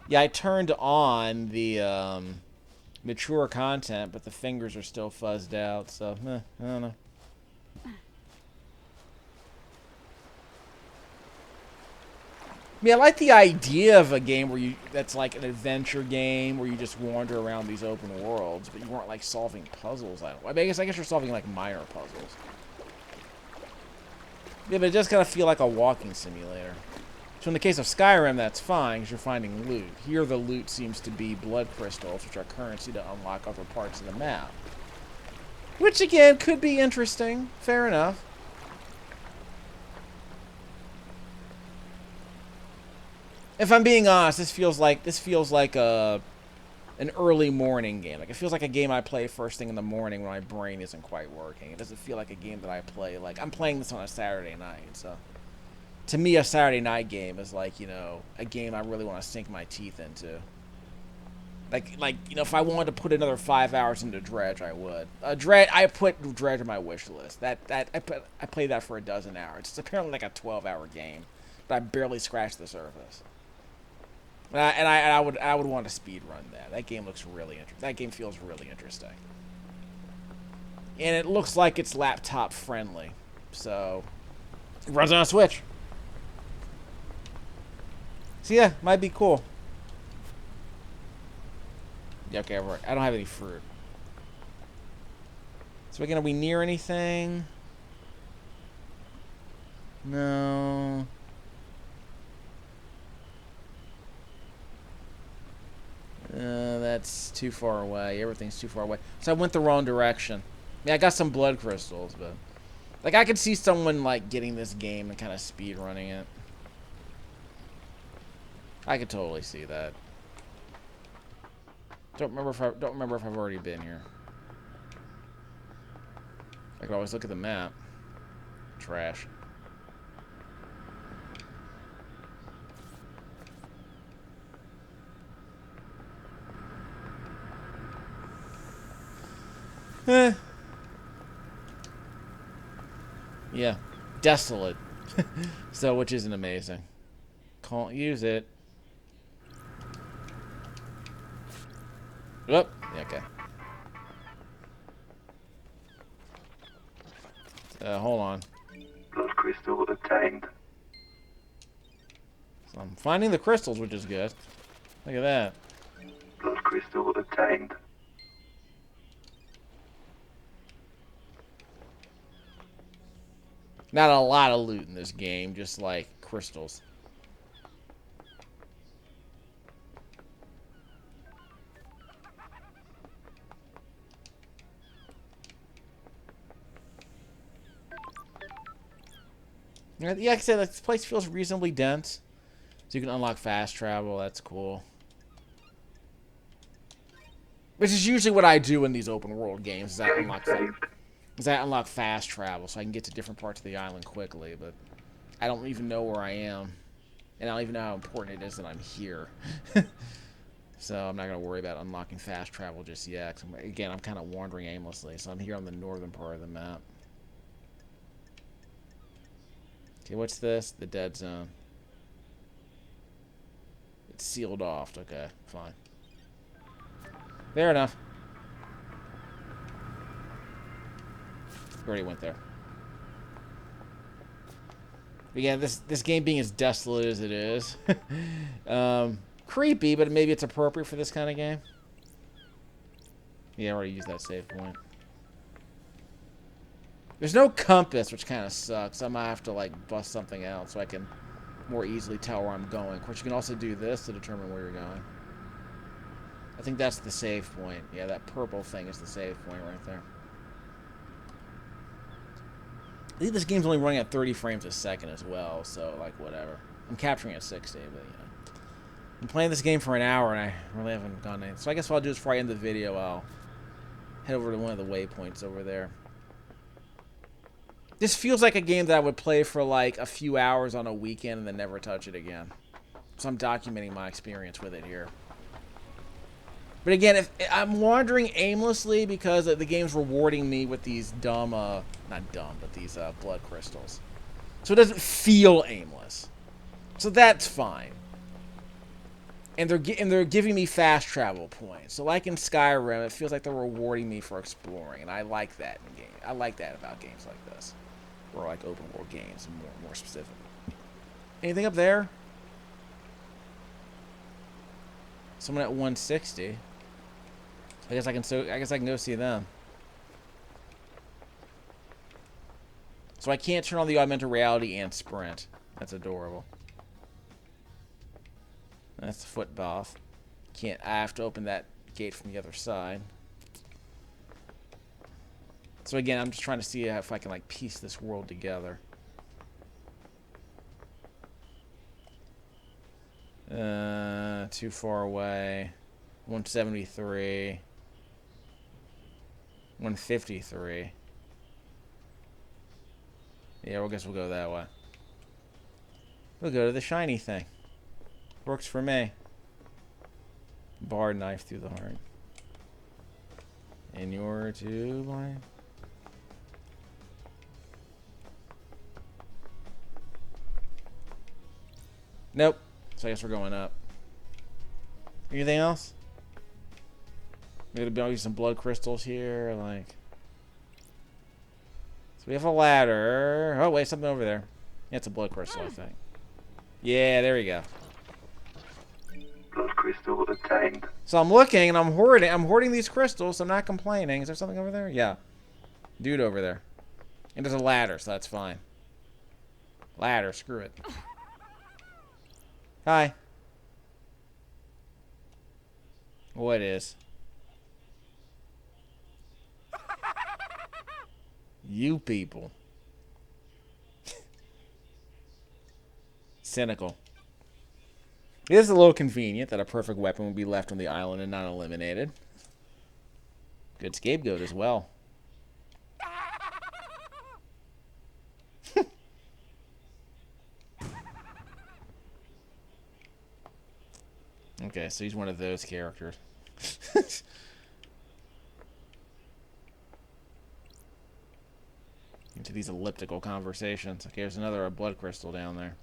Yeah, I turned on the mature content, but the fingers are still fuzzed out, so I don't know. I mean, I like the idea of a game where that's like an adventure game where you just wander around these open worlds, but you weren't like solving puzzles. I guess you're solving like minor puzzles. Yeah, but it does kind of feel like a walking simulator. So in the case of Skyrim, that's fine because you're finding loot. Here, the loot seems to be blood crystals, which are currency to unlock other parts of the map. Which again could be interesting. Fair enough. If I'm being honest, this feels like an early morning game. Like it feels like a game I play first thing in the morning when my brain isn't quite working. It doesn't feel like a game that I play like I'm playing this on a Saturday night. So to me, a Saturday night game is like, you know, a game I really want to sink my teeth into. Like you know, if I wanted to put another 5 hours into Dredge, I would. I put Dredge on my wish list. I played that for a dozen hours. It's apparently like a 12-hour game, but I barely scratched the surface. I would want to speed run that. That game looks really interesting. That game feels really interesting, and it looks like it's laptop friendly, so it runs on a Switch. So yeah, might be cool. Yeah, okay, I don't have any fruit. So again, are we near anything? No. That's too far away. Everything's too far away. So I went the wrong direction. Yeah, I got some blood crystals, but... Like, I could see someone, like, getting this game and kind of speed running it. I could totally see that. Don't remember if I've already been here. I could always look at the map. Trash. Yeah. Desolate. So, which isn't amazing. Can't use it. Oh, yeah, okay. Hold on. Blood crystal obtained. So I'm finding the crystals, which is good. Look at that. Blood crystal obtained. Not a lot of loot in this game, just like crystals. Yeah, like I said, this place feels reasonably dense. So you can unlock fast travel, that's cool. Which is usually what I do in these open world games, is I unlock fast travel so I can get to different parts of the island quickly, but I don't even know where I am. And I don't even know how important it is that I'm here. So I'm not going to worry about unlocking fast travel just yet. 'Cause again, I'm kind of wandering aimlessly, so I'm here on the northern part of the map. Okay, what's this? The dead zone. It's sealed off. Okay, fine. Fair enough. Already went there. But yeah, this game being as desolate as it is, creepy, but maybe it's appropriate for this kind of game. Yeah, I already used that save point. There's no compass, which kind of sucks. I might have to like bust something out so I can more easily tell where I'm going. Of course, you can also do this to determine where you're going. I think that's the save point. Yeah, that purple thing is the save point right there. I think this game's only running at 30 frames a second as well, so, like, whatever. I'm capturing at 60, but, you know. I'm playing this game for an hour, and I really haven't gone in. So I guess what I'll do is before I end the video, I'll head over to one of the waypoints over there. This feels like a game that I would play for, like, a few hours on a weekend and then never touch it again. So I'm documenting my experience with it here. But again, if I'm wandering aimlessly because the game's rewarding me with these dumb, not dumb, but these blood crystals. So it doesn't feel aimless. So that's fine. And they're giving me fast travel points. So like in Skyrim, it feels like they're rewarding me for exploring, and I like that in game. I like that about games like this, or like open world games, more specifically. Anything up there? Someone at 160. I guess I can go see them. So I can't turn on the augmented reality and sprint. That's adorable. That's the foot bath. Can't. I have to open that gate from the other side. So again, I'm just trying to see if I can like piece this world together. Too far away. 173. 153. Yeah, I guess we'll go that way. We'll go to the shiny thing. Works for me. Bar knife through the heart. And you're too blind. Nope. So I guess we're going up. Anything else? We're gonna use some blood crystals here, like. So we have a ladder. Oh wait, something over there. Yeah, it's a blood crystal, I think. Yeah, there we go. Blood crystal obtained. So I'm looking and I'm hoarding these crystals, so I'm not complaining. Is there something over there? Yeah. Dude over there. And there's a ladder, so that's fine. Ladder, screw it. Hi. What is? You people. Cynical. It is a little convenient that a perfect weapon would be left on the island and not eliminated. Good scapegoat as well. Okay, so he's one of those characters. Into these elliptical conversations. Okay, there's another blood crystal down there.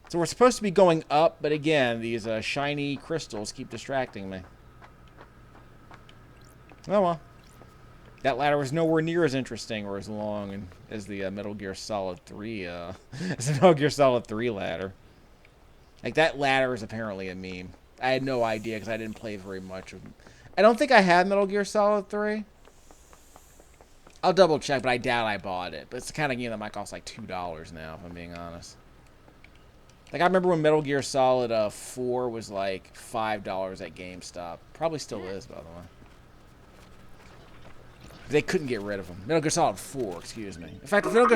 So we're supposed to be going up, but again, these shiny crystals keep distracting me. Oh well. That ladder was nowhere near as interesting or as long as the Metal Gear Solid 3, as the Metal Gear Solid 3 ladder. Like, that ladder is apparently a meme. I had no idea because I didn't play very much of them. I don't think I had Metal Gear Solid 3. I'll double check, but I doubt I bought it. But it's the kind of game that might cost like $2 now, if I'm being honest. Like, I remember when Metal Gear Solid 4 was like $5 at GameStop. Probably still is, by the way. They couldn't get rid of them. Metal Gear Solid 4, excuse me. In fact, Metal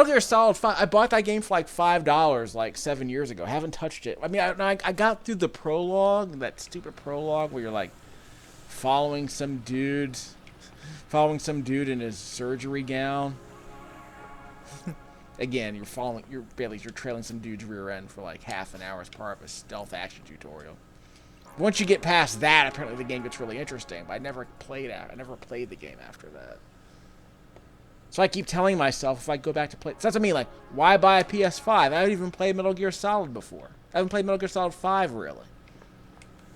Gear Solid 5, I bought that game for like $5 like 7 years ago. I haven't touched it. I mean, I got through the prologue, that stupid prologue where you're like following some dude in his surgery gown. Again, you're trailing some dude's rear end for like half an hour as part of a stealth action tutorial. Once you get past that, apparently the game gets really interesting. But I never played the game after that. So I keep telling myself if I go back to play, so that's what I mean. Like, why buy a PS5? I haven't even played Metal Gear Solid before. I haven't played Metal Gear Solid 5 really.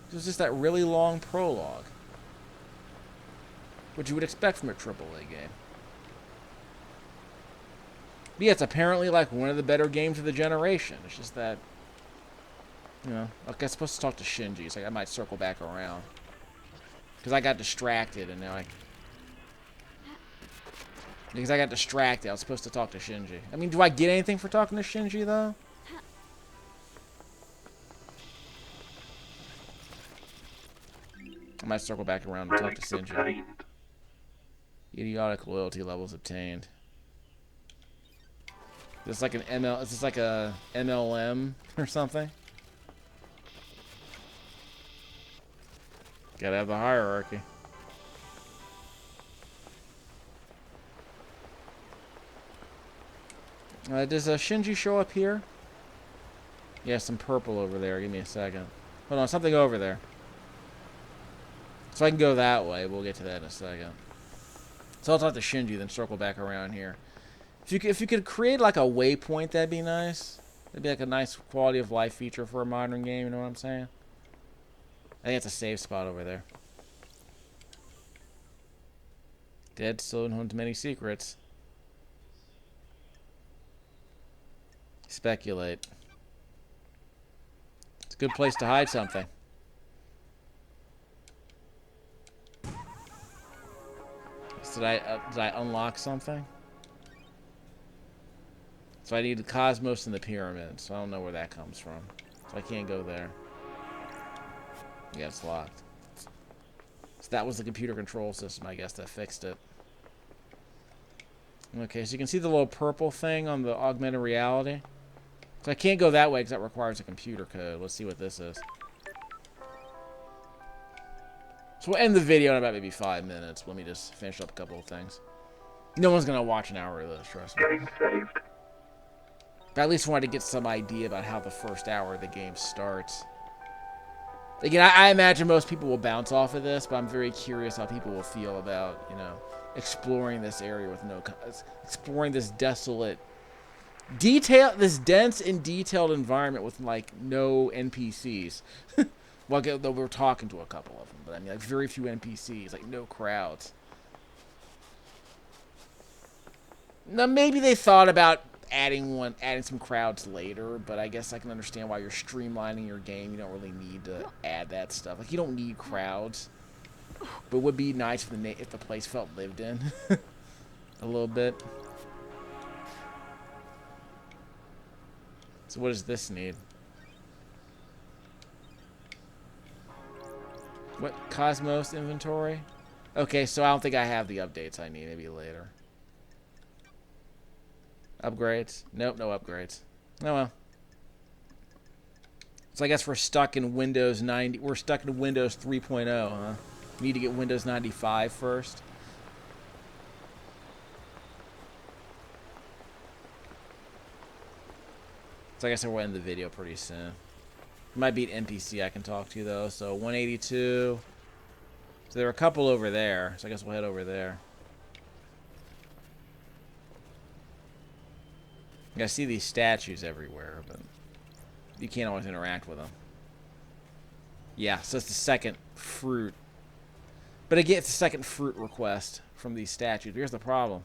It was just that really long prologue, which you would expect from a AAA game. But yeah, it's apparently like one of the better games of the generation. It's just that, you know, like I'm supposed to talk to Shinji, so I might circle back around. Because I got distracted, and now Because I got distracted, I was supposed to talk to Shinji. I mean, do I get anything for talking to Shinji, though? I might circle back around and talk to Shinji. Idiotic loyalty levels obtained. Is this like is this like a MLM or something? Gotta have the hierarchy. Does Shinji show up here? Yeah, some purple over there. Give me a second. Hold on, something over there. So I can go that way. We'll get to that in a second. So I'll talk to Shinji, then circle back around here. If you could create like a waypoint, that'd be nice. That'd be like a nice quality of life feature for a modern game. You know what I'm saying? I think it's a save spot over there. Dead still home to many secrets. Speculate. It's a good place to hide something. Did I unlock something? So I need the cosmos and the pyramid. So I don't know where that comes from. So I can't go there. Yeah, it's locked. So that was the computer control system, I guess, that fixed it. Okay, so you can see the little purple thing on the augmented reality. So I can't go that way because that requires a computer code. Let's see what this is. So we'll end the video in about maybe 5 minutes. Let me just finish up a couple of things. No one's going to watch an hour of this, trust me. Game saved. But I at least wanted to get some idea about how the first hour of the game starts. Again, I imagine most people will bounce off of this, but I'm very curious how people will feel about, you know, exploring this area with no... Exploring this desolate... this dense and detailed environment with, like, no NPCs. Well, though we're talking to a couple of them, but I mean, like, very few NPCs, like, no crowds. Now, maybe they thought about adding some crowds later, but I guess I can understand why you're streamlining your game. You don't really need to add that stuff. Like, you don't need crowds, but it would be nice if the place felt lived in a little bit. So what does this need? What? Cosmos inventory? Okay, so I don't think I have the updates I need. Maybe later. Upgrades? Nope, no upgrades. Oh well. So I guess we're stuck in Windows 90. We're stuck in Windows 3.0, huh? We need to get Windows 95 first. So I guess we'll end the video pretty soon. Might be an NPC I can talk to, though. So 182. So there are a couple over there. So I guess we'll head over there. I see these statues everywhere, but you can't always interact with them. Yeah, so it's the second fruit. But again, it's the second fruit request from these statues. Here's the problem.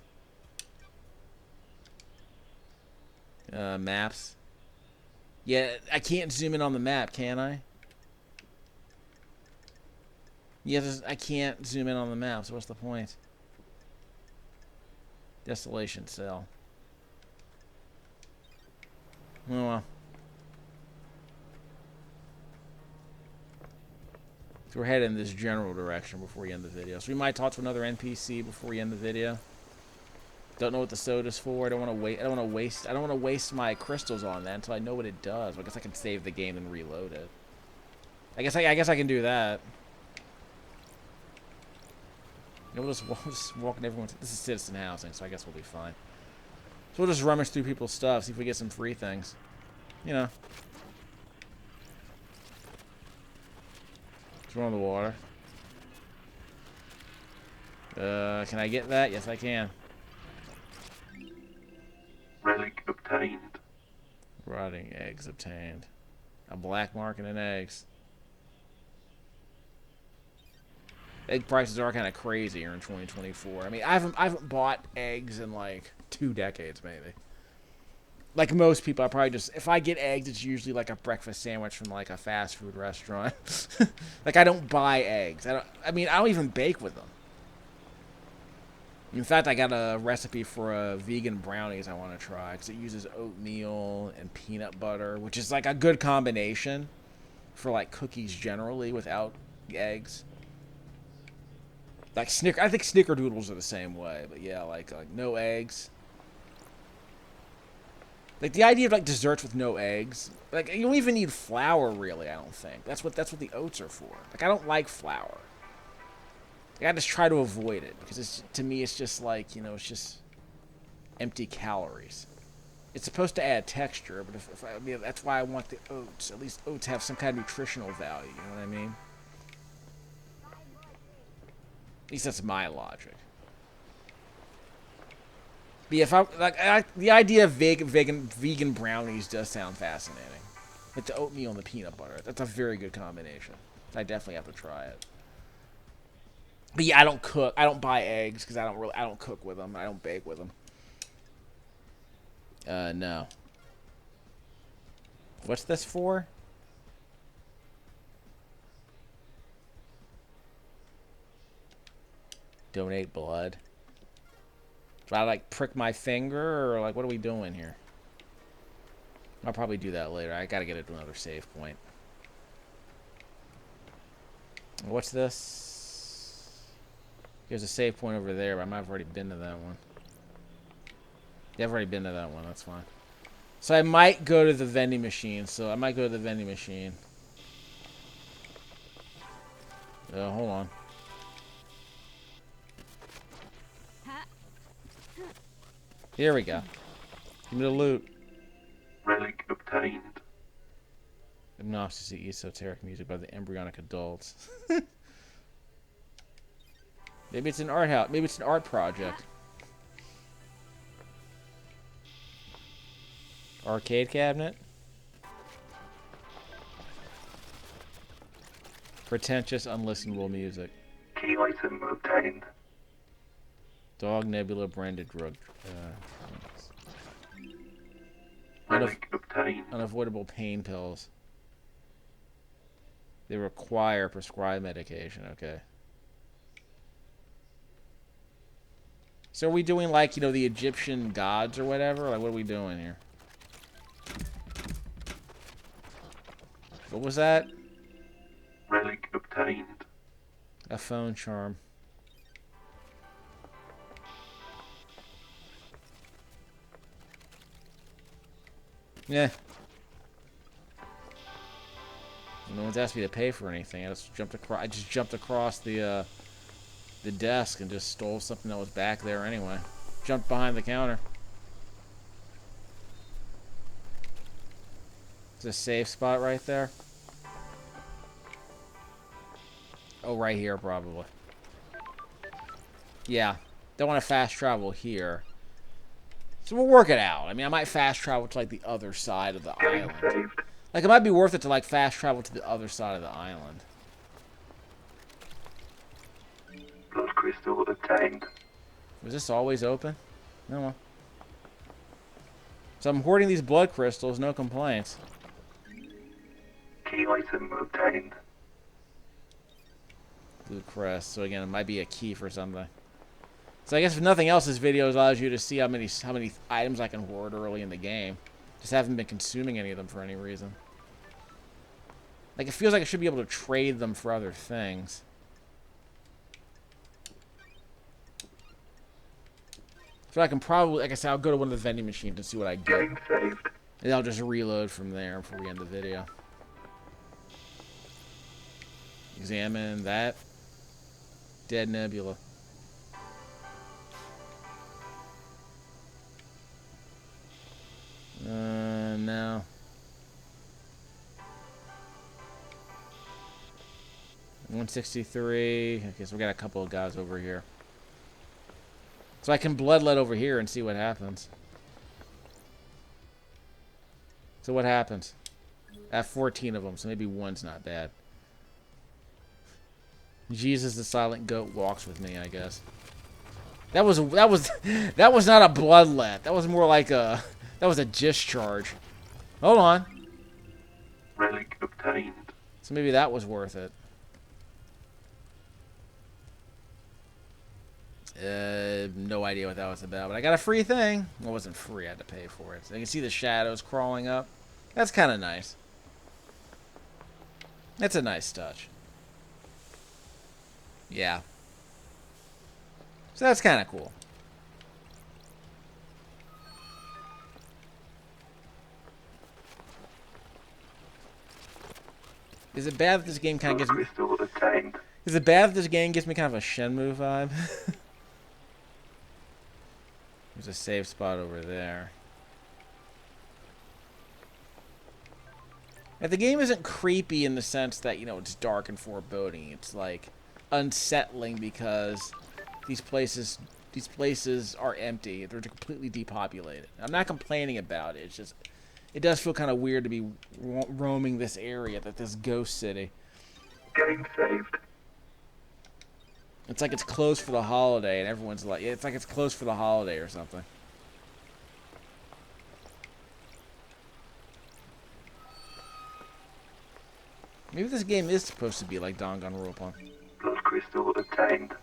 Maps. Yeah, I can't zoom in on the map, can I? Yeah, I can't zoom in on the map, so what's the point? Desolation cell. Oh well. So we're heading in this general direction before we end the video. So we might talk to another NPC before we end the video. Don't know what the soda's for. I don't want to waste my crystals on that until I know what it does. I guess I can save the game and reload it. I guess I can do that. You know, we'll just walk in everyone's... This is citizen housing, so I guess we'll be fine. So we'll just rummage through people's stuff, see if we get some free things. You know. Let's run on the water. Can I get that? Yes, I can. Relic obtained. Rotting eggs obtained. A black market in eggs. Egg prices are kind of crazy here in 2024. I mean, I haven't bought eggs in like 2 decades, maybe. Like most people, I probably just... If I get eggs, it's usually like a breakfast sandwich from like a fast food restaurant. Like, I don't buy eggs. I don't even bake with them. In fact, I got a recipe for vegan brownies I want to try, because it uses oatmeal and peanut butter, which is like a good combination for like cookies generally without eggs. Like I think snickerdoodles are the same way, but yeah, like no eggs. Like the idea of like desserts with no eggs, like you don't even need flour really. I don't think that's what the oats are for. Like I don't like flour. Like, I just try to avoid it because to me it's just like, you know, it's just empty calories. It's supposed to add texture, but I mean, that's why I want the oats. At least oats have some kind of nutritional value. You know what I mean? At least that's my logic. But yeah, if the idea of vegan brownies does sound fascinating. With the oatmeal and the peanut butter. That's a very good combination. I definitely have to try it. But yeah, I don't cook. I don't buy eggs because I don't cook with them. I don't bake with them. No. What's this for? Donate blood. Do I like prick my finger or like what are we doing here? I'll probably do that later. I gotta get it to another save point. What's this? There's a save point over there, but I might have already been to that one. Yeah, I've already been to that one. That's fine. So I might go to the vending machine. Hold on. Here we go. Give me the loot. Relic obtained. Obnoxiously esoteric music by the embryonic adults. Maybe it's an art house. Maybe it's an art project. Arcade cabinet. Pretentious, unlistenable music. Key item obtained. Dog Nebula branded drug. Relic obtained. Unavoidable pain pills. They require prescribed medication. Okay. So are we doing like, you know, the Egyptian gods or whatever? Like, what are we doing here? What was that? Relic obtained. A phone charm. Yeah. No one's asked me to pay for anything. I just jumped across the desk and just stole something that was back there anyway. Jumped behind the counter. There's a safe spot right there. Oh, right here probably. Yeah. Don't want to fast travel here. So we'll work it out. I mean, I might fast travel to like the other side of the island. Saved. Like, it might be worth it to like fast travel to the other side of the island. Blood crystal obtained. Was this always open? No. Well. So I'm hoarding these blood crystals, no complaints. Key item obtained. Blue crest. So again, it might be a key for something. So I guess if nothing else, this video allows you to see how many items I can hoard early in the game. Just haven't been consuming any of them for any reason. Like, it feels like I should be able to trade them for other things. So I can probably, like I said, I'll go to one of the vending machines and see what I get. Game saved. And I'll just reload from there before we end the video. Examine that. Dead nebula. No. $163. Okay, so we got a couple of guys over here. So I can bloodlet over here and see what happens. So what happens? I have 14 of them, so maybe one's not bad. Jesus the silent goat walks with me, I guess. That was not a bloodlet. That was more like a discharge. Hold on. Relic obtained. So maybe that was worth it. No idea what that was about, but I got a free thing. Well, it wasn't free, I had to pay for it. So you can see the shadows crawling up. That's kind of nice. That's a nice touch. Yeah. So that's kind of cool. Is it bad that this game kind of gives me... Crystal obtained. Is it bad that this game gives me kind of a Shenmue vibe? There's a save spot over there. Like, the game isn't creepy in the sense that, you know, it's dark and foreboding. It's like unsettling because these places are empty. They're completely depopulated. I'm not complaining about it. It's just it does feel kind of weird to be roaming this area, this ghost city. Game saved. It's like it's closed for the holiday, and everyone's like, yeah, it's like it's closed for the holiday or something. Maybe this game is supposed to be like Danganronpa. Blood crystal obtained.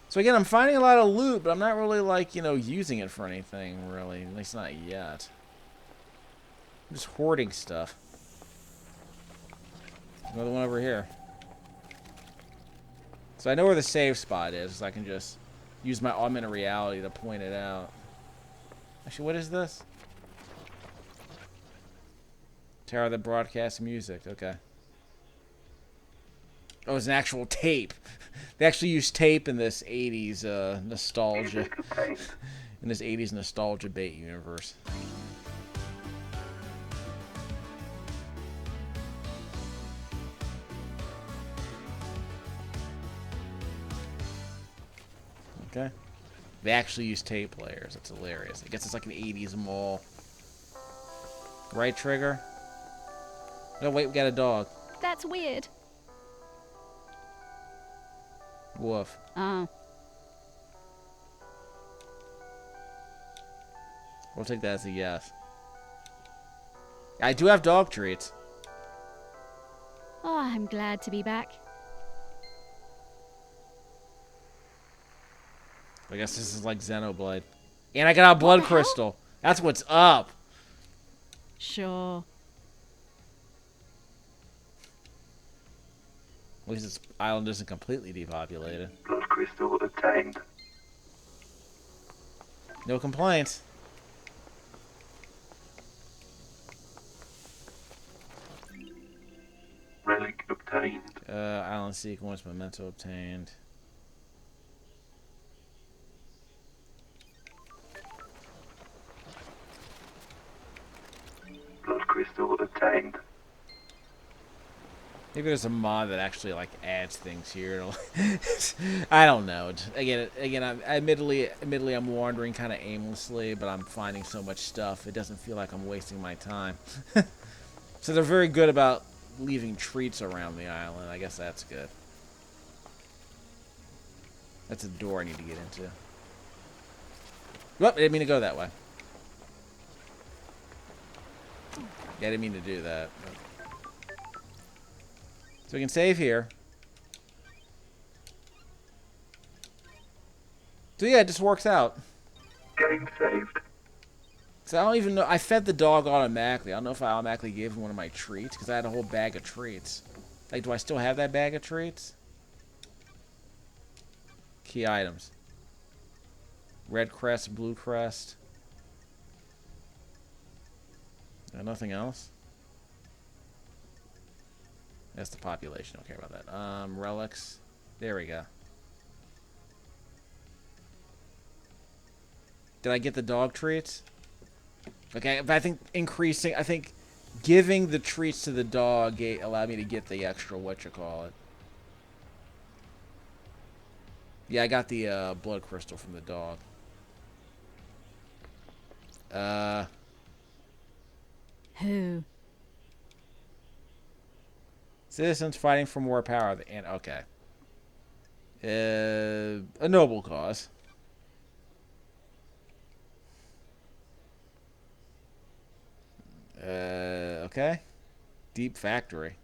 So again, I'm finding a lot of loot, but I'm not really like, you know, using it for anything, really. At least not yet. I'm just hoarding stuff. Another one over here. So I know where the save spot is, so I can just use my augmented reality to point it out. Actually, what is this? Tower that broadcasts music. Okay. Oh, it's an actual tape. They actually use tape in this 80s nostalgia. Music obtained. In this 80s nostalgia bait universe. Okay. They actually use tape players. That's hilarious. I guess it's like an 80s mall. Right trigger? No, wait, we got a dog. That's weird. Woof. Oh. We'll take that as a yes. I do have dog treats. Oh, I'm glad to be back. I guess this is like Xenoblade. And I got a blood the hell? crystal. That's what's up. Sure. At least this island isn't completely depopulated. Blood crystal obtained. No complaints. Relic obtained. Island sequence, memento obtained. Blood crystal obtained. Maybe there's a mod that actually like adds things here. I don't know. Again, admittedly, I'm wandering kind of aimlessly, but I'm finding so much stuff. It doesn't feel like I'm wasting my time. So they're very good about leaving treats around the island. I guess that's good. That's a door I need to get into. Whoop! I didn't mean to go that way. Yeah, I didn't mean to do that. So we can save here. So yeah, it just works out. Game saved. So I don't even know. I fed the dog automatically. I don't know if I automatically gave him one of my treats because I had a whole bag of treats. Like, do I still have that bag of treats? Key items. Red crest, blue crest. Nothing else? That's the population. Don't care about that. Relics. There we go. Did I get the dog treats? Okay, but I think giving the treats to the dog allowed me to get the extra whatchamacallit. Yeah, I got the blood crystal from the dog. Who? Citizens fighting for more power. And okay. A noble cause. Okay. Deep factory.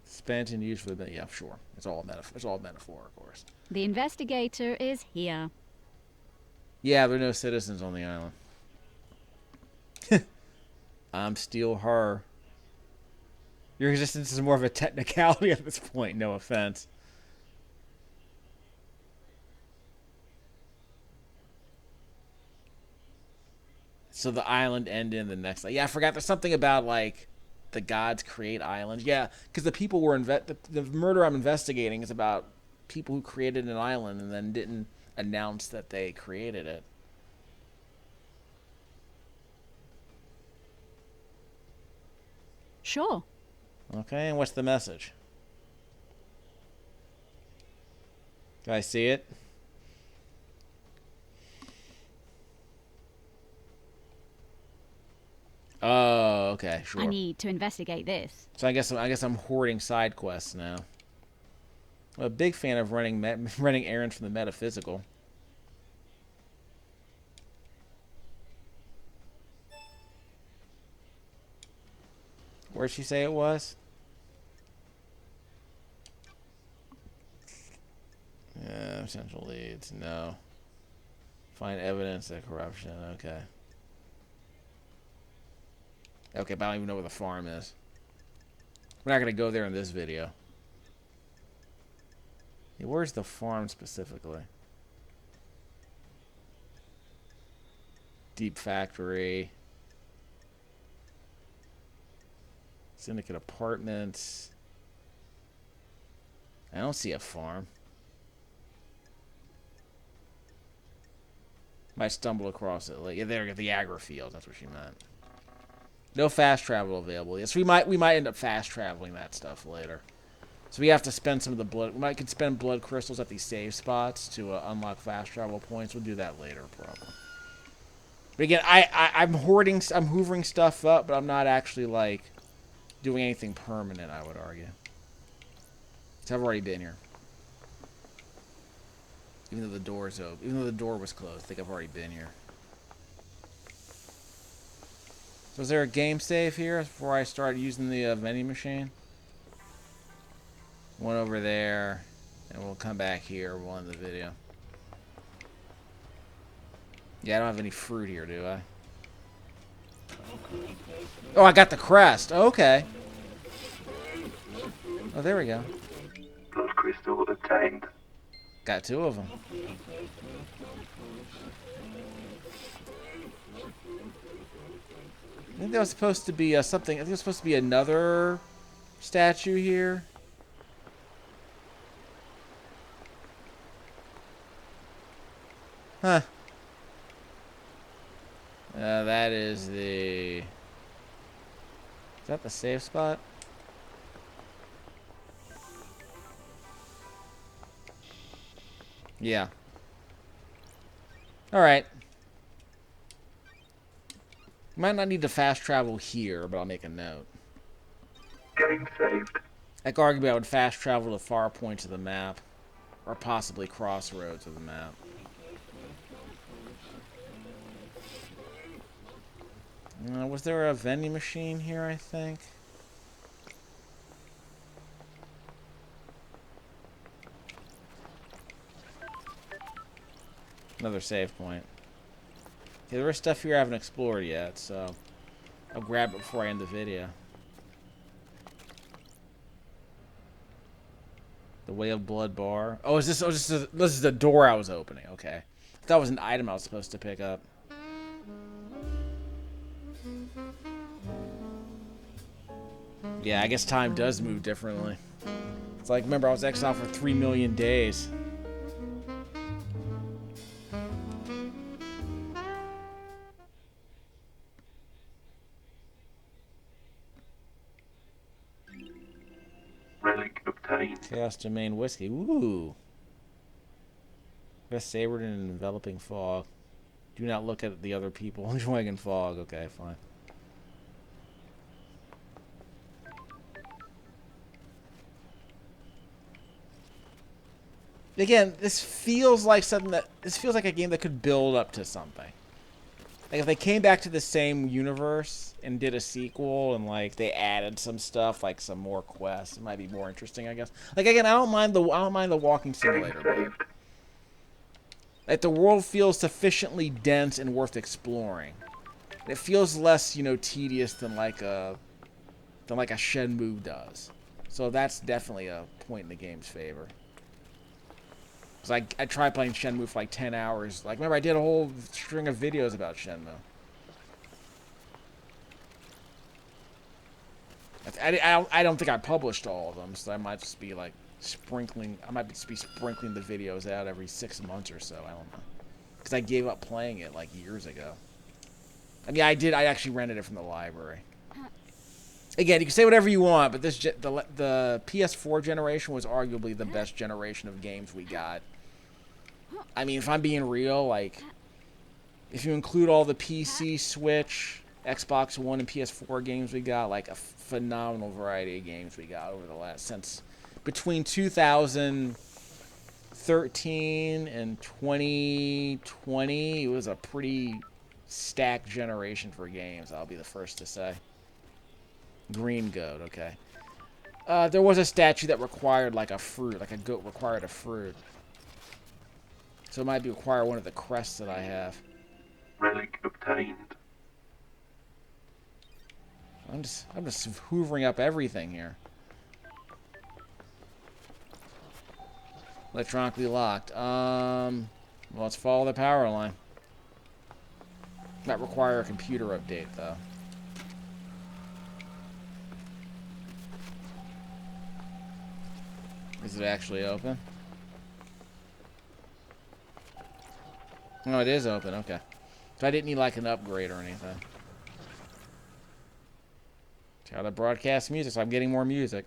Spent and used for the yeah, sure. It's all metaphor, of course. The investigator is here. Yeah, there are no citizens on the island. I'm still her. Your existence is more of a technicality at this point, no offense. So the island ended in the next. Yeah, I forgot. There's something about like the gods create islands. Yeah, because the people were the murder I'm investigating is about people who created an island and then didn't announce that they created it. Sure. Okay, and what's the message? Can I see it? Oh, okay, sure. I need to investigate this. So I guess I'm hoarding side quests now. I'm a big fan of running running errands from the metaphysical. Where'd she say it was? Yeah, essential leads. No. Find evidence of corruption. Okay. Okay, but I don't even know where the farm is. We're not gonna go there in this video. Yeah, where's the farm specifically? Deep factory. Syndicate apartments. I don't see a farm. Might stumble across it. Like, yeah, there, the agri field. That's what she meant. No fast travel available. Yes, we might end up fast traveling that stuff later. So we have to spend some of the blood. We might spend blood crystals at these save spots to unlock fast travel points. We'll do that later, probably. But again, I'm hoovering stuff up, but I'm not actually like doing anything permanent. I would argue. So I've already been here. Even though the door's open, even though the door was closed, I think I've already been here. So is there a game save here before I start using the vending machine? One over there, and we'll come back here. We'll end the video. Yeah, I don't have any fruit here, do I? Oh, I got the crest. Okay. Oh, there we go. Blood crystal obtained. Got 2 of them. I think there was supposed to be something. I think there was supposed to be another statue here. Huh. That is the... Is that the safe spot? Yeah. Alright. Might not need to fast travel here, but I'll make a note. Getting saved. Like, arguably, I would fast travel to far points of the map. Or possibly crossroads of the map. Was there a vending machine here, I think? Another save point. Okay, there is stuff here I haven't explored yet, so I'll grab it before I end the video. The Way of Blood bar. Oh, this is the door I was opening. Okay. I thought it was an item I was supposed to pick up. Yeah, I guess time does move differently. It's like, remember, I was exiled for 3 million days. Relic obtained. Chaos Domain Whiskey. Ooh. Best sabered in an enveloping fog. Do not look at the other people enjoying in fog. Okay, fine. Again, this feels like a game that could build up to something. Like if they came back to the same universe and did a sequel and like they added some stuff, like some more quests, it might be more interesting, I guess. Like again, I don't mind the walking simulator. But, like the world feels sufficiently dense and worth exploring. It feels less, tedious than like a Shenmue does. So that's definitely a point in the game's favor. Cause I tried playing Shenmue for like 10 hours. Like, remember, I did a whole string of videos about Shenmue. I don't think I published all of them, so I might just be like sprinkling. I might just be sprinkling the videos out every 6 months or so. I don't know. Because I gave up playing it like years ago. I mean, I actually rented it from the library. Again, you can say whatever you want, but the PS4 generation was arguably the best generation of games we got. I mean, if I'm being real, like, if you include all the PC, Switch, Xbox One, and PS4 games we got, like, a phenomenal variety of games we got over the last, since between 2013 and 2020, it was a pretty stacked generation for games, I'll be the first to say. Green goat, okay. There was a statue that required, like, a fruit, like a goat required a fruit. So it might require one of the crests that I have. Relic obtained. I'm just hoovering up everything here. Electronically locked. Well, let's follow the power line. Might require a computer update, though. Is it actually open? No, it is open. Okay. So I didn't need, like, an upgrade or anything. Try to broadcast music, so I'm getting more music.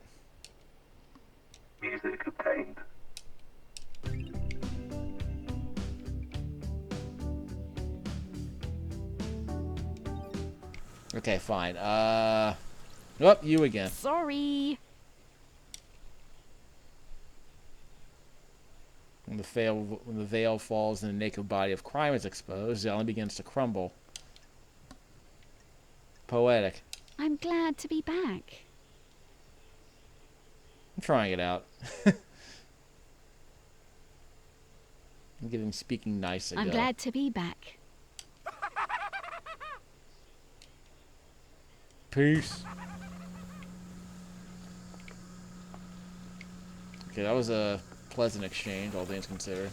Music obtained. Okay, fine. Oh, you again. Sorry. When the veil falls and the naked body of crime is exposed, Zelen begins to crumble. Poetic. I'm glad to be back. I'm trying it out. I'm giving speaking nice a go. I'm glad to be back. Peace. Okay, that was a pleasant exchange, all things considered.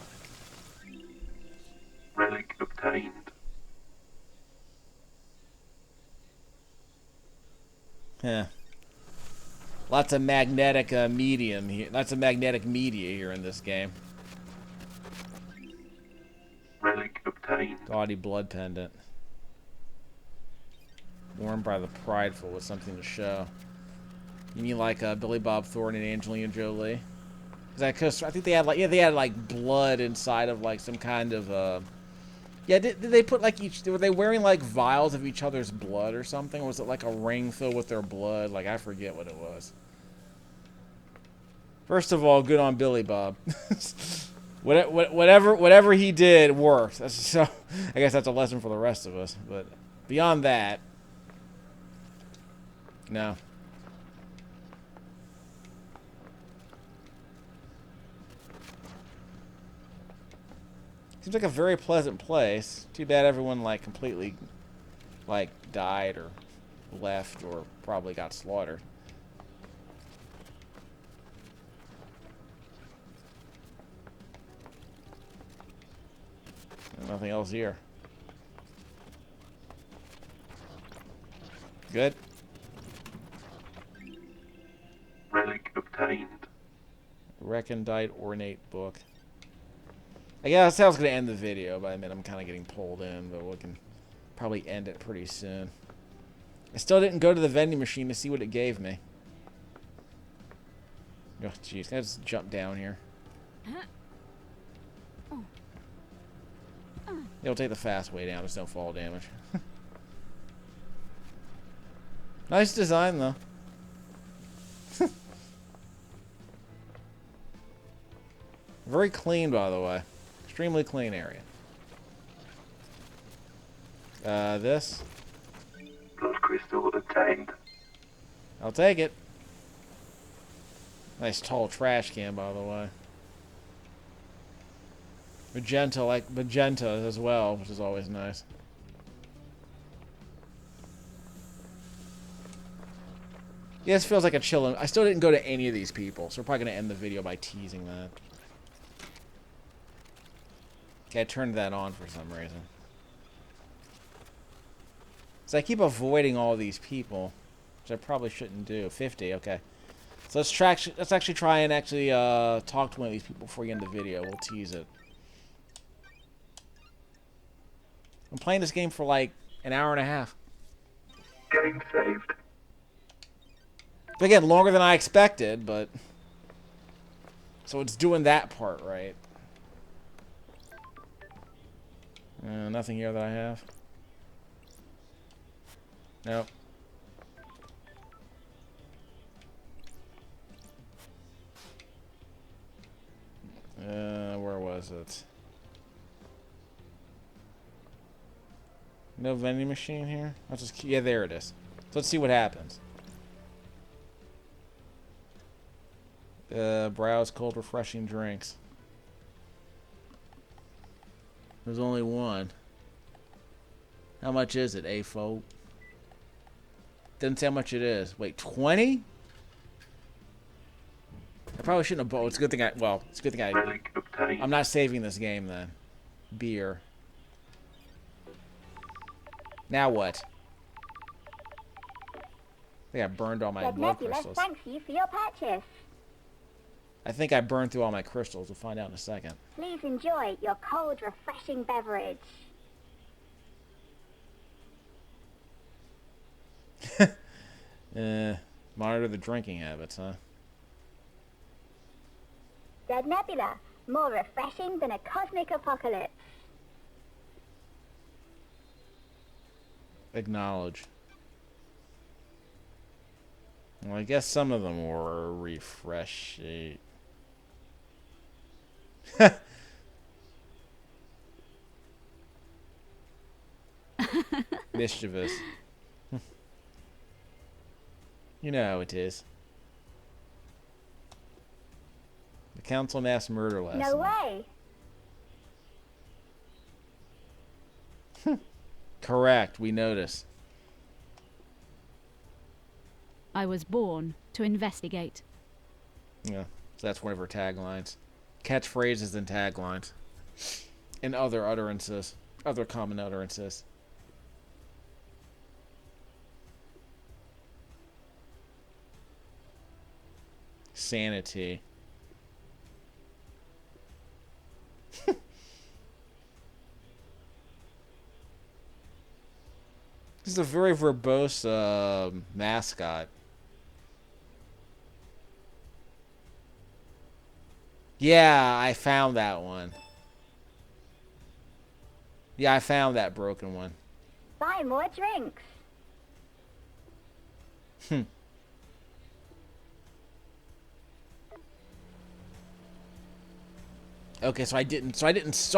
Relic obtained. Yeah. Lots of magnetic medium here. Lots of magnetic media here in this game. Relic obtained. Gaudy blood pendant. Worn by the prideful with something to show. You mean like Billy Bob Thornton and Angelina Jolie? Because I think they had like blood inside of like some kind of yeah, did they put like were they wearing like vials of each other's blood or something? Or was it like a ring filled with their blood? Like, I forget what it was. First of all, good on Billy Bob. Whatever he did worked. So I guess that's a lesson for the rest of us. But beyond that, no. Seems like a very pleasant place. Too bad everyone, like, completely, like, died or left or probably got slaughtered. There's nothing else here. Good. Relic obtained. Recondite ornate book. I guess I was going to end the video, but I mean, I'm kind of getting pulled in, but we can probably end it pretty soon. I still didn't go to the vending machine to see what it gave me. Oh, jeez. Can I just jump down here? It'll take the fast way down. There's no fall damage. Nice design, though. Very clean, by the way. Extremely clean area. This. Blood crystal obtained. I'll take it. Nice tall trash can, by the way. Magenta, like magenta as well, which is always nice. Yeah, this feels like a chillin'. I still didn't go to any of these people, so we're probably going to end the video by teasing that. Okay, I turned that on for some reason. So I keep avoiding all these people, which I probably shouldn't do. 50, okay. So let's actually try and talk to one of these people before we end the video. We'll tease it. I'm playing this game for like an hour and a half. Game saved. Again, longer than I expected, but... So it's doing that part right. Nothing here that I have. Nope. Where was it? No vending machine here? I'll just... Yeah, there it is. So let's see what happens. Browse cold refreshing drinks. There's only one. How much is it, A-folk? Doesn't say how much it is. Wait, 20? I probably shouldn't have bought. It's a good thing I... Well, it's a good thing I... Relic obtained. I'm not saving this game then. Beer. Now what? I think I burned all my blood crystals. Thanks you for your purchase. I think I burned through all my crystals. We'll find out in a second. Please enjoy your cold, refreshing beverage. Monitor the drinking habits, huh? Dead Nebula, more refreshing than a cosmic apocalypse. Acknowledge. Well, I guess some of them were refreshing. Mischievous. You know how it is. The council mass murder last No night. way. Correct, we notice. I was born to investigate. Yeah, so that's one of her taglines. Catchphrases and taglines. And other utterances. Other common utterances. Sanity. This is a very verbose mascot. Yeah, I found that one. Yeah, I found that broken one. Buy more drinks. Okay, so I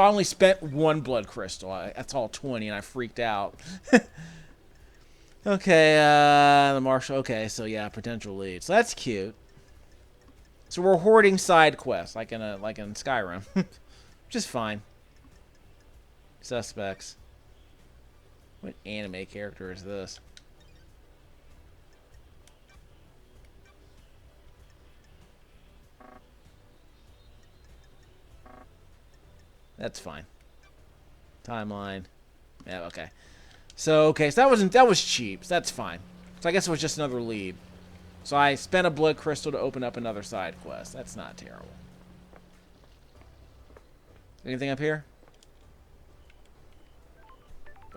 only spent one blood crystal. That's all 20, and I freaked out. Okay, the marshal. Okay, so yeah, potential lead. So that's cute. So we're hoarding side quests, like in Skyrim, which is fine. Suspects. What anime character is this? That's fine. Timeline. Yeah, okay. So that was cheap. So that's fine. So I guess it was just another lead. So I spent a blood crystal to open up another side quest. That's not terrible. Anything up here?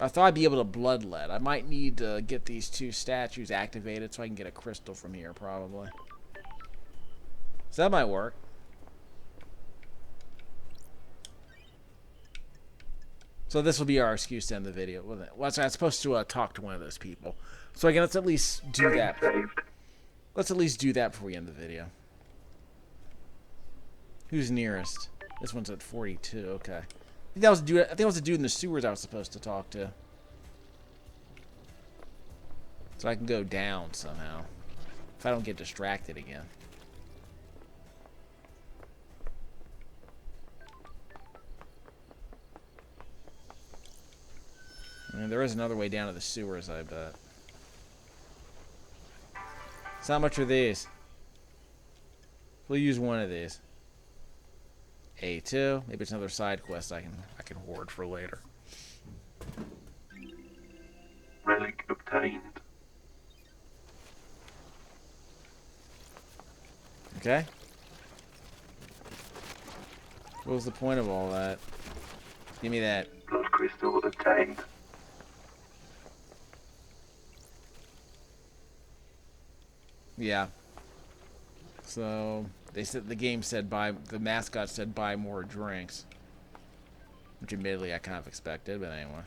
I thought I'd be able to bloodlet. I might need to get these two statues activated so I can get a crystal from here, probably. So that might work. So this will be our excuse to end the video. Well, I was supposed to talk to one of those people. So again, let's at least do that. Let's at least do that before we end the video. Who's nearest? This one's at 42. Okay. I think that was the dude in the sewers I was supposed to talk to. So I can go down somehow. If I don't get distracted again. I mean, there is another way down to the sewers, I bet. So how much are these? We'll use one of these. A2. Maybe it's another side quest I can hoard for later. Relic obtained. Okay. What was the point of all that? Give me that. Blood crystal obtained. Yeah. So they said the mascot said buy more drinks, which admittedly I kind of expected, but anyway.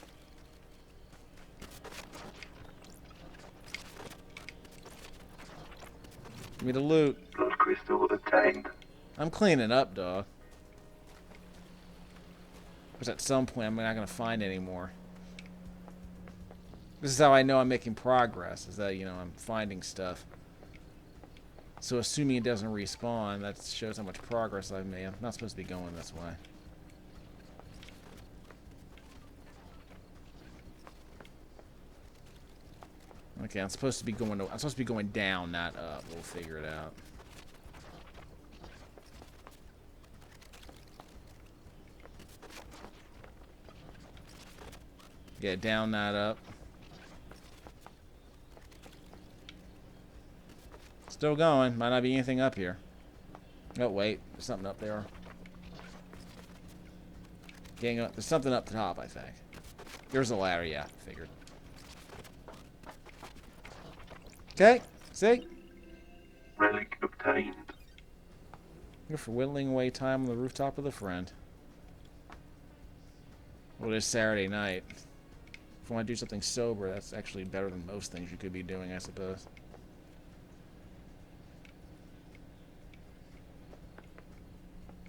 Give me the loot. Blood crystal obtained. I'm cleaning up, dog. Because at some point I'm not gonna find any more. This is how I know I'm making progress, is that, you know, I'm finding stuff. So assuming it doesn't respawn, that shows how much progress I've made. I'm not supposed to be going this way. Okay, I'm supposed to be going down, not up. We'll figure it out. Yeah, down, not up. Still going. Might not be anything up here. Oh, wait. There's something up there. Getting up. There's something up top, I think. There's a ladder, yeah. Figured. Okay. See? Relic obtained. Here for whittling away time on the rooftop with a friend. Well, it is Saturday night. If you want to do something sober, that's actually better than most things you could be doing, I suppose.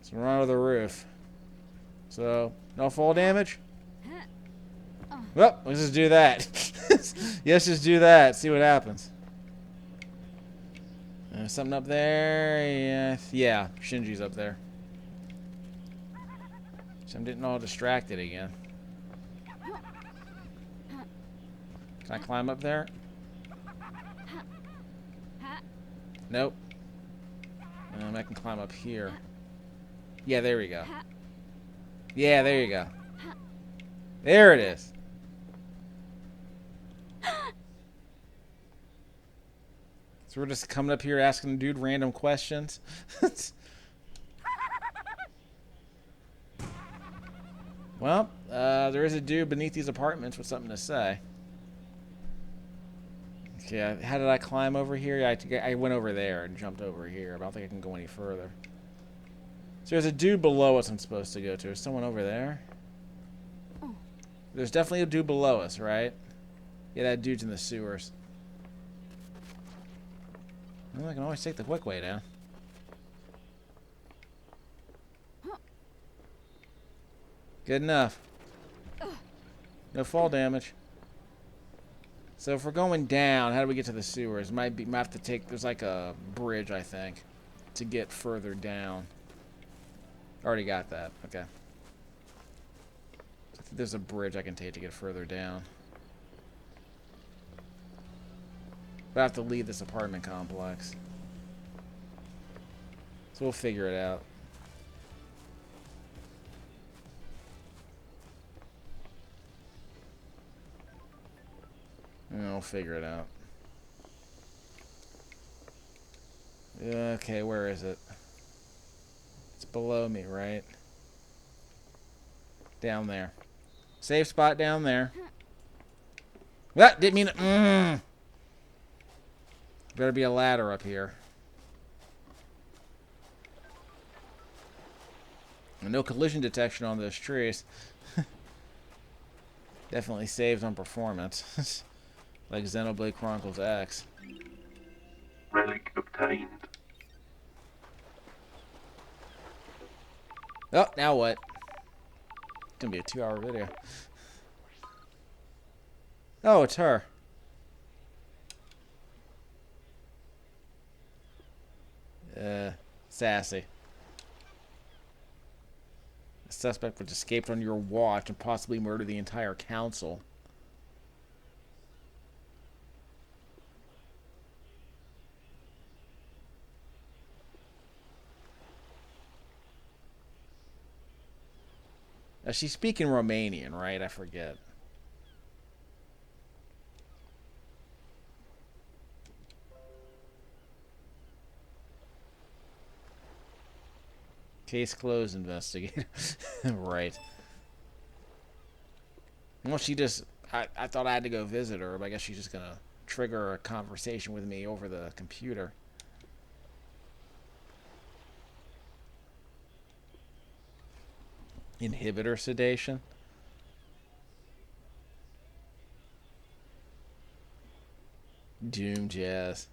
So we're onto the roof. So, no fall damage? Well, let's just do that. Let's just do that. See what happens. Something up there? Yeah, Shinji's up there. So I'm getting all distracted again. Can I climb up there? Nope. I can climb up here. Yeah, there we go. Yeah, there you go. There it is. So we're just coming up here asking the dude random questions. Well, there is a dude beneath these apartments with something to say. Okay, how did I climb over here? I went over there and jumped over here, but I don't think I can go any further. So there's a dude below us I'm supposed to go to. Is someone over there? There's definitely a dude below us, right? Yeah, that dude's in the sewers. Well, I can always take the quick way down. Good enough. No fall damage. So if we're going down, how do we get to the sewers? Might have to take. There's like a bridge, I think, to get further down. Already got that. Okay. I think there's a bridge I can take to get further down. But I have to leave this apartment complex. So we'll figure it out. And we'll figure it out. Okay, where is it? It's below me, right? Down there. Safe spot down there. That didn't mean it. Better be a ladder up here. And no collision detection on those trees. Definitely saves on performance. Like Xenoblade Chronicles X. Relic obtained. Oh, now what? It's gonna be a 2-hour video. Oh, it's her. Sassy. The suspect was escaped on your watch and possibly murdered the entire council. She's speaking Romanian, right? I forget. Case closed, investigator. Right. Well, she just... I thought I had to go visit her, but I guess she's just gonna trigger a conversation with me over the computer. Inhibitor sedation. Doom jazz.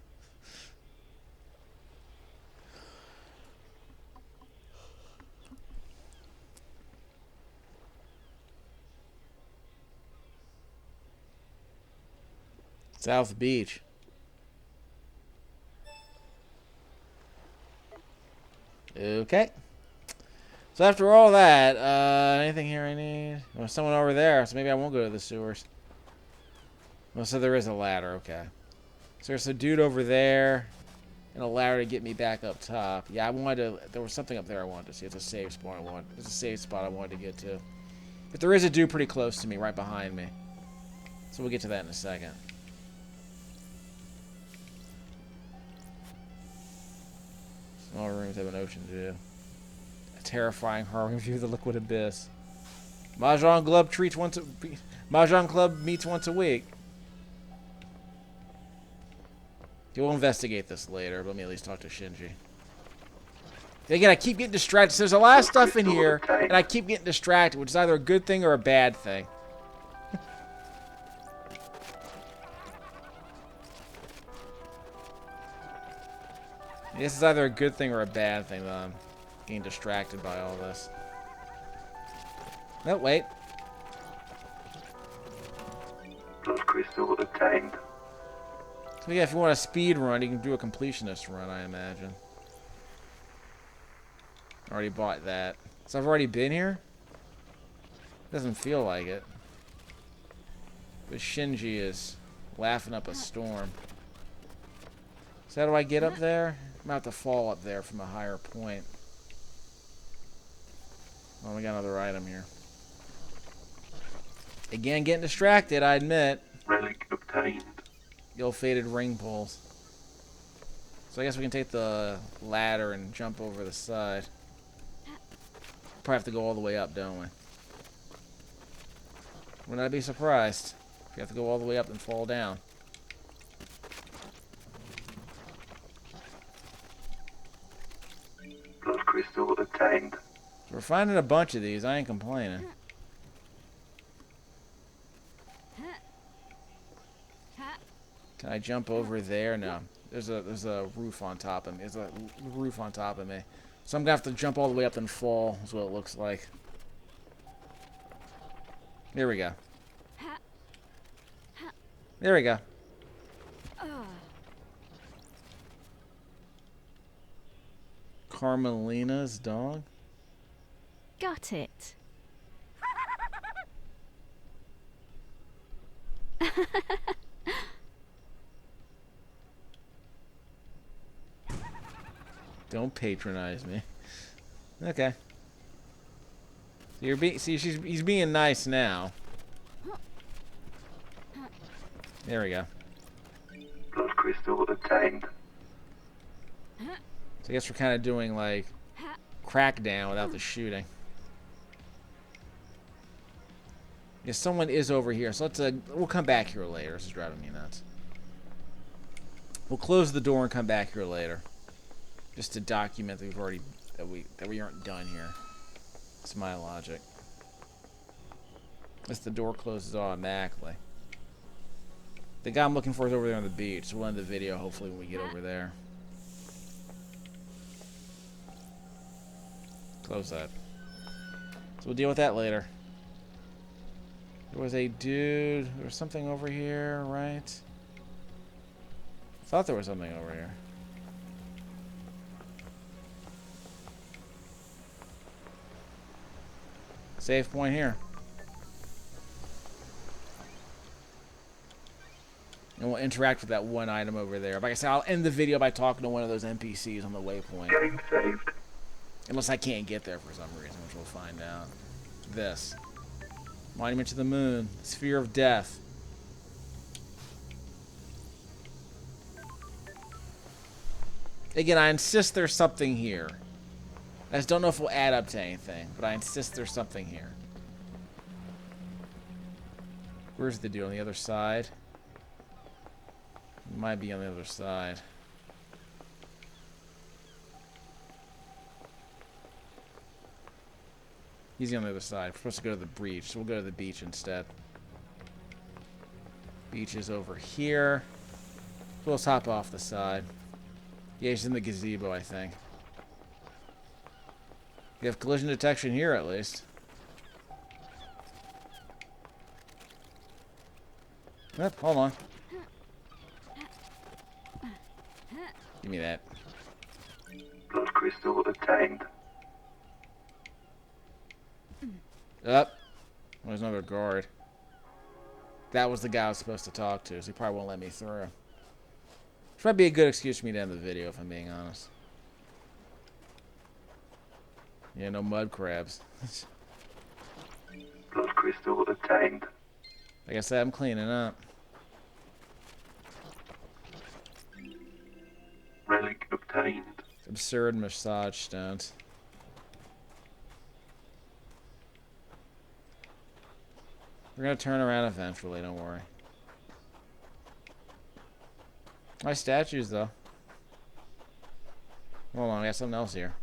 South Beach. Okay. So after all that, anything here I need? Well, someone over there, so maybe I won't go to the sewers. Well, so there is a ladder, okay. So there's a dude over there, and a ladder to get me back up top. Yeah, I wanted to, there was something up there I wanted to see. It's a safe spot It's a safe spot I wanted to get to. But there is a dude pretty close to me, right behind me. So we'll get to that in a second. Small rooms have an ocean view. A terrifying, harrowing view of the liquid abyss. Mahjong Club meets once a week. We'll investigate this later, but let me at least talk to Shinji. Again, I keep getting distracted. So there's a lot of stuff in here, and I keep getting distracted, which is either a good thing or a bad thing. This is either a good thing or a bad thing that I'm getting distracted by all this. No, wait. Blood crystal obtained. So yeah, if you want a speed run, you can do a completionist run, I imagine. Already bought that. So I've already been here? Doesn't feel like it. But Shinji is laughing up a storm. So how do I get up there? I'm about to fall up there from a higher point. Oh, we got another item here. Again, getting distracted, I admit. Relic obtained. Ill-fated ring pulls. So I guess we can take the ladder and jump over the side. Probably have to go all the way up, don't we? Would not be surprised if we have to go all the way up and fall down. Blood crystal obtained. So we're finding a bunch of these. I ain't complaining. Can I jump over there? No. There's a roof on top of me. There's a roof on top of me. So I'm gonna have to jump all the way up and fall, is what it looks like. Here we go. There we go. Carmelina's dog? Got it. Don't patronize me. Okay. So you're he's being nice now. There we go. Blood crystal obtained. So I guess we're kind of doing like Crackdown without the shooting. Yeah, someone is over here, so let's we'll come back here later. This is driving me nuts. We'll close the door and come back here later, just to document that we aren't done here. That's my logic. Unless the door closes automatically. The guy I'm looking for is over there on the beach, so we'll end the video hopefully when we get over there. Close that. So we'll deal with that later. There was a dude. There was something over here, right? I thought there was something over here. Save point here. And we'll interact with that one item over there. Like I said, I'll end the video by talking to one of those NPCs on the waypoint. Game saved. Unless I can't get there for some reason, which we'll find out. This. Monument to the Moon. Sphere of Death. Again, I insist there's something here. I just don't know if we'll add up to anything, but I insist there's something here. Where's the dude on the other side? Might be on the other side. He's on the other side. We're supposed to go to the beach, so we'll go to the beach instead. Beach is over here. So let's hop off the side. Yeah, he's in the gazebo, I think. You have collision detection here, at least. Yep, hold on. Give me that. Blood crystal obtained. Up. There's another guard. That was the guy I was supposed to talk to, so he probably won't let me through. Which might be a good excuse for me to end the video, if I'm being honest. Yeah, no mud crabs. Blood crystal obtained. Like I said, I'm cleaning up. Relic obtained. Absurd massage stones. We're gonna turn around eventually, don't worry. Nice statues, though. Hold on, I got something else here.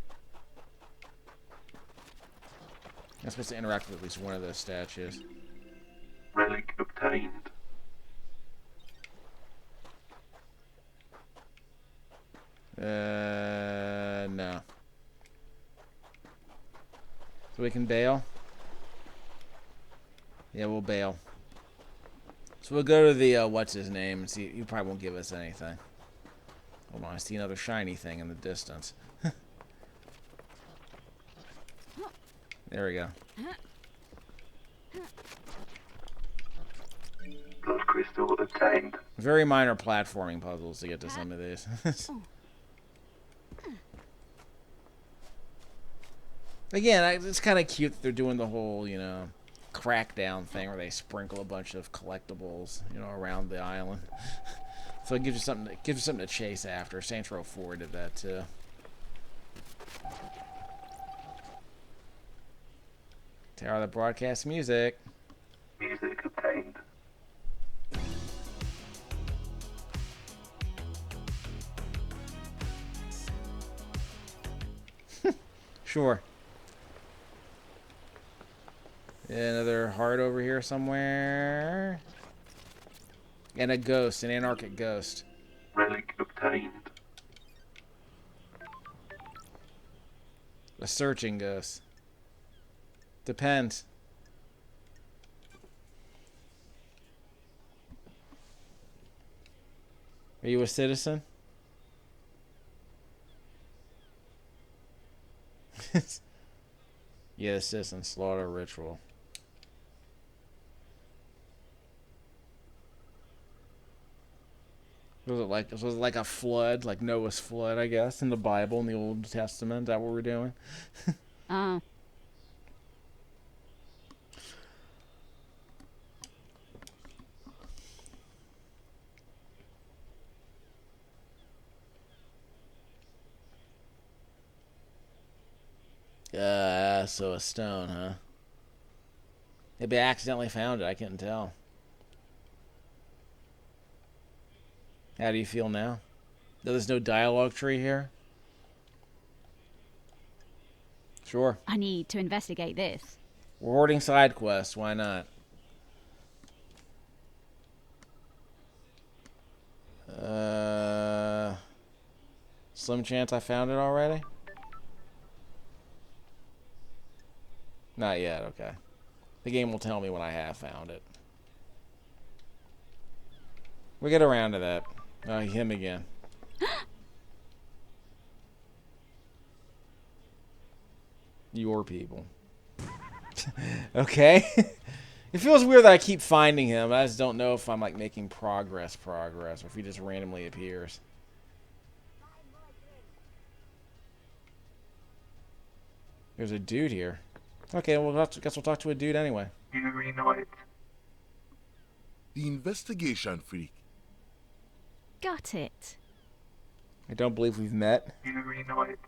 I'm supposed to interact with at least one of those statues. Relic obtained. No. So we can bail? Yeah, we'll bail. So we'll go to the, what's his name, and see. He probably won't give us anything. Hold on, I see another shiny thing in the distance. There we go. Blood crystal obtained. Very minor platforming puzzles to get to some of these. Again, it's kind of cute that they're doing the whole, you know, crackdown thing where they sprinkle a bunch of collectibles, you know, around the island. So it gives you something to chase after. Saints Row 4 did that too. Tower that broadcasts music. Music obtained. Sure. Another heart over here somewhere. And a ghost, an anarchic ghost. Relic obtained. A searching ghost. Depends. Are you a citizen? Yeah, citizen slaughter ritual. Was it like a flood, like Noah's flood, I guess, in the Bible, in the Old Testament? Is that what we're doing? Oh. So a stone, huh? Maybe I accidentally found it, I couldn't tell. How do you feel now? There's no dialogue tree here? Sure. I need to investigate this. We're hoarding side quests, why not? Slim chance I found it already? Not yet, okay. The game will tell me when I have found it. We'll get around to that. Oh, him again. Your people. Okay. It feels weird that I keep finding him. I just don't know if I'm like making progress, or if he just randomly appears. There's a dude here. Okay, well, guess we'll talk to a dude anyway. Fury Knight. The investigation freak. Got it. I don't believe we've met. Fury Knight.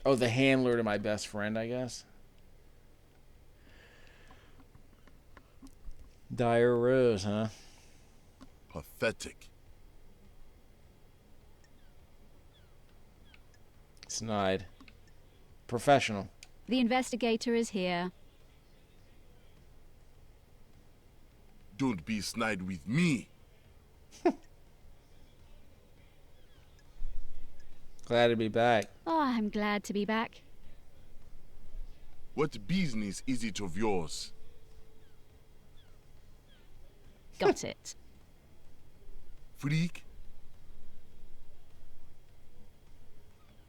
Oh, the handler to my best friend, I guess. Dire Rose, huh? Pathetic. Snide. Professional. The investigator is here. Don't be snide with me. Glad to be back. Oh, I'm glad to be back. What business is it of yours? Got it. Freak?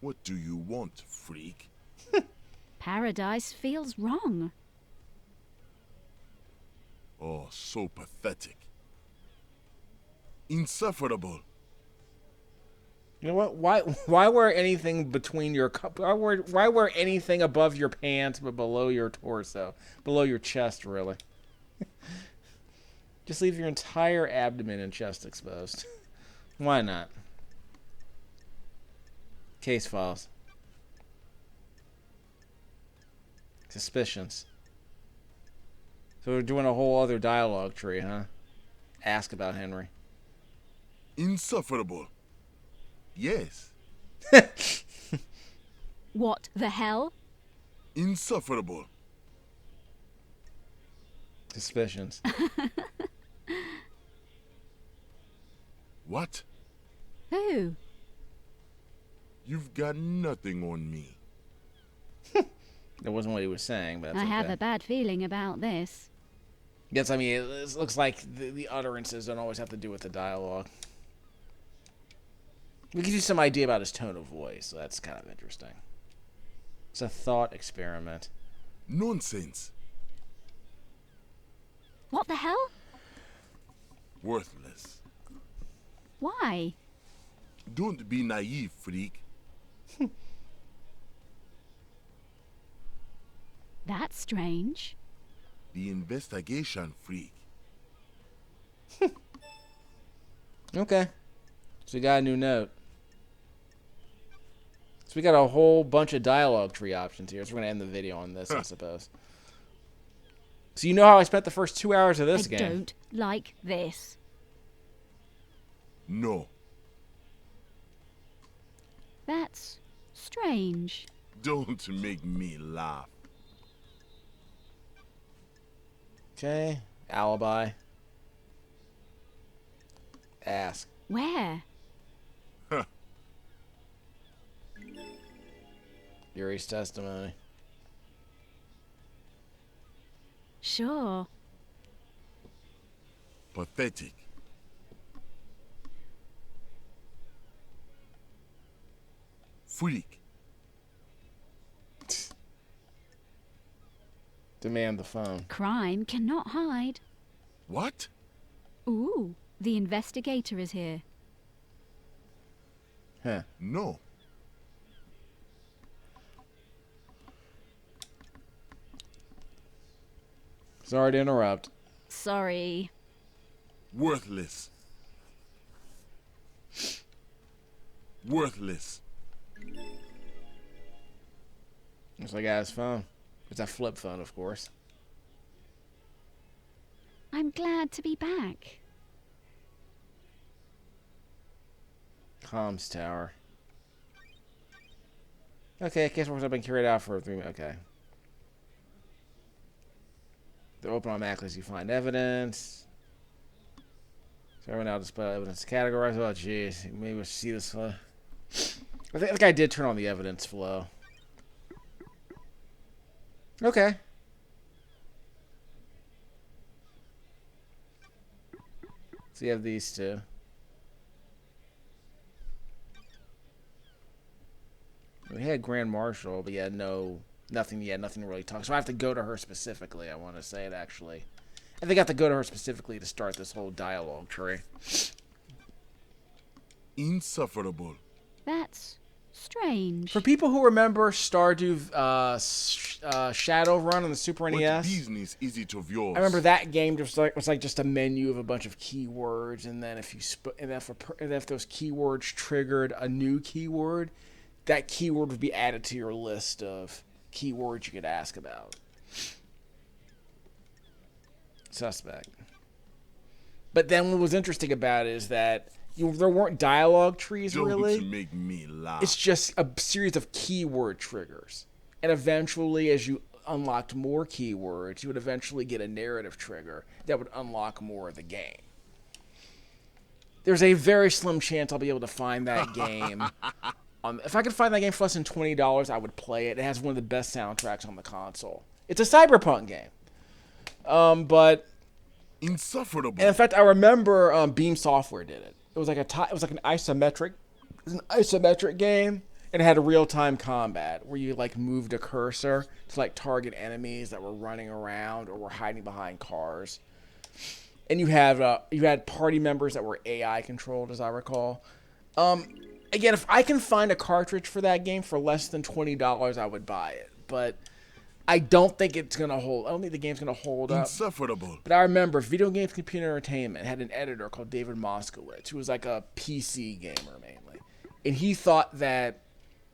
What do you want, freak? Paradise feels wrong. Oh, so pathetic. Insufferable. You know what? Why wear anything between your why wear anything above your pants but below your torso, below your chest, really? Just leave your entire abdomen and chest exposed. Why not? Case files. Suspicions. So we're doing a whole other dialogue tree, huh? Ask about Henry. Insufferable. Yes. What the hell? Insufferable. Suspicions. What? Who? You've got nothing on me. That wasn't what he was saying, but that's I have okay. a bad feeling about this. Yes, I mean, it looks like the utterances don't always have to do with the dialogue. We give you some idea about his tone of voice, so that's kind of interesting. It's a thought experiment. Nonsense. What the hell? Worthless. Why? Don't be naive, freak. That's strange. The investigation, freak. Okay. So we got a new note. So we got a whole bunch of dialogue tree options here. So we're going to end the video on this, I suppose. So you know how I spent the first 2 hours of this I game. don't like this. No. That's strange. Don't make me laugh. Okay. Alibi. Ask. Where? Yuri's testimony. Sure. Pathetic. Freak. Demand the phone. Crime cannot hide. What? Ooh, the investigator is here. Huh. No. Sorry to interrupt. Sorry. Worthless. Worthless. Looks like I got his phone. It's a flip phone, of course. I'm glad to be back. Comms tower. Okay, case works have been carried out for 3 minutes. Okay. They're open automatically as you find evidence. So everyone now display evidence categorized. Oh, jeez. Maybe we'll see this. I think I did turn on the evidence flow. Okay. So you have these two. We had Grand Marshal, but nothing to really talk. So I have to go to her specifically. I want to say it actually. I think I have to go to her specifically to start this whole dialogue tree. Insufferable. That's strange. For people who remember Stardew Shadowrun on the Super What NES, business is it of yours? I remember that game was like just a menu of a bunch of keywords, and then if those keywords triggered a new keyword, that keyword would be added to your list of keywords you could ask about. Suspect. But then what was interesting about it is that there weren't dialogue trees Don't really. make me laugh. It's just a series of keyword triggers. And eventually, as you unlocked more keywords, you would eventually get a narrative trigger that would unlock more of the game. There's a very slim chance I'll be able to find that game. If I could find that game for less than $20, I would play it. It has one of the best soundtracks on the console. It's a cyberpunk game. But Insufferable. and in fact, I remember Beam Software did it. It was like an isometric game, and it had a real-time combat where you like moved a cursor to like target enemies that were running around or were hiding behind cars. And you had party members that were AI controlled, as I recall. Again, if I can find a cartridge for that game for less than $20, I would buy it. But I don't think it's gonna hold. I don't think the game's gonna hold up. Insufferable. But I remember Video Games Computer Entertainment had an editor called David Moskowitz, who was like a PC gamer mainly, and he thought that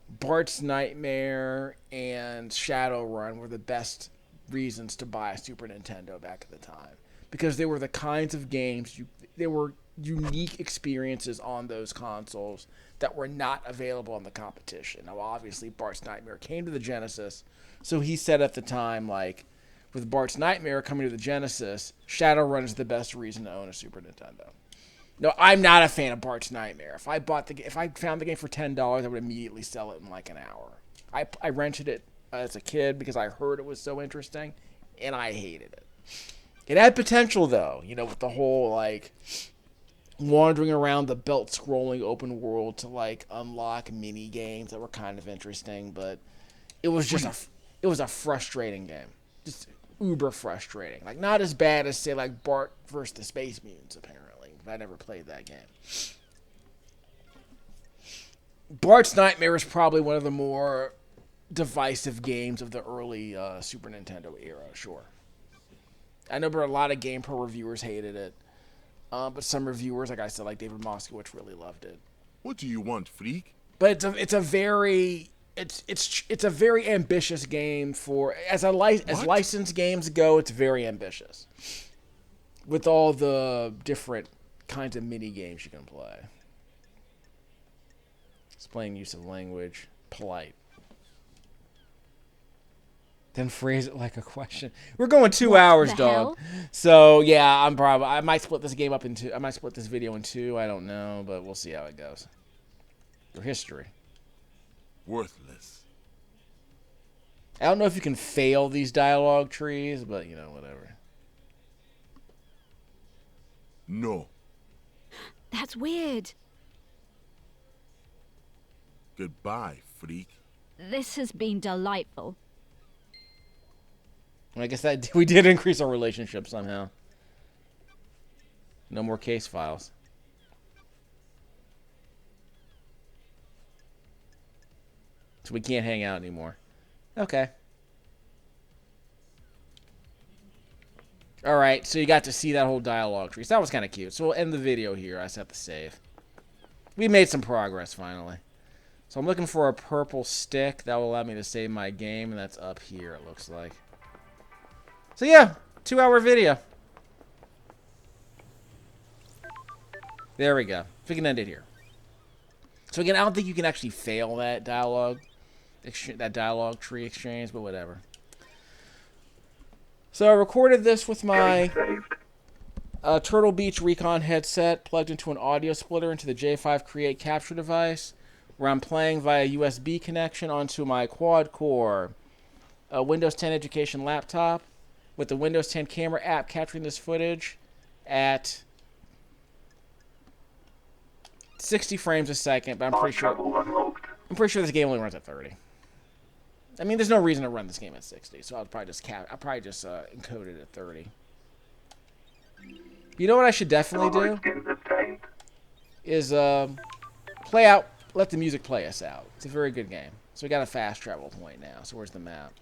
Bart's Nightmare and Shadowrun were the best reasons to buy a Super Nintendo back at the time, because they were the kinds of games they were unique experiences on those consoles that were not available on the competition. Now, obviously, Bart's Nightmare came to the Genesis, so he said at the time, like, with Bart's Nightmare coming to the Genesis, Shadowrun is the best reason to own a Super Nintendo. No, I'm not a fan of Bart's Nightmare. If I found the game for $10, I would immediately sell it in like an hour. I rented it as a kid because I heard it was so interesting, and I hated it. It had potential, though, with the whole, like, wandering around the belt-scrolling open world to, like, unlock mini games that were kind of interesting, but it was just it was a frustrating game. Just uber frustrating. Like, not as bad as, say, like, Bart vs. the Space Mutants, apparently. But I never played that game. Bart's Nightmare is probably one of the more divisive games of the early Super Nintendo era, sure. I know a lot of GamePro reviewers hated it. But some reviewers, like I said, like David Moskowitz, really loved it. What do you want, freak? But it's a very ambitious game for as licensed games go. It's very ambitious with all the different kinds of mini games you can play. Explain use of language, polite. Then phrase it like a question. We're going 2 hours, dog. Hell? So yeah, I might split this game up into. I might split this video in two. I don't know, but we'll see how it goes. Your history. Worthless. I don't know if you can fail these dialogue trees, but whatever. No. That's weird. Goodbye, freak. This has been delightful. I guess that we did increase our relationship somehow. No more case files. So we can't hang out anymore. Okay. Alright, so you got to see that whole dialogue tree. So that was kind of cute. So we'll end the video here. I just have to save. We made some progress, finally. So I'm looking for a purple stick. That will allow me to save my game, and that's up here, it looks like. So yeah, 2 hour video. There we go. We can end it here. So again, I don't think you can actually fail that dialogue tree exchange, but whatever. So I recorded this with my Saved. Turtle Beach Recon headset plugged into an audio splitter into the J5 Create capture device, where I'm playing via USB connection onto my quad-core Windows 10 Education laptop, with the Windows 10 camera app capturing this footage at 60 frames a second, but I'm pretty sure this game only runs at 30. I mean, there's no reason to run this game at 60, so I'll probably just encode it at 30. You know what I should definitely do Skins obtained. is let the music play us out. It's a very good game. So we got a fast travel point now. So where's the map?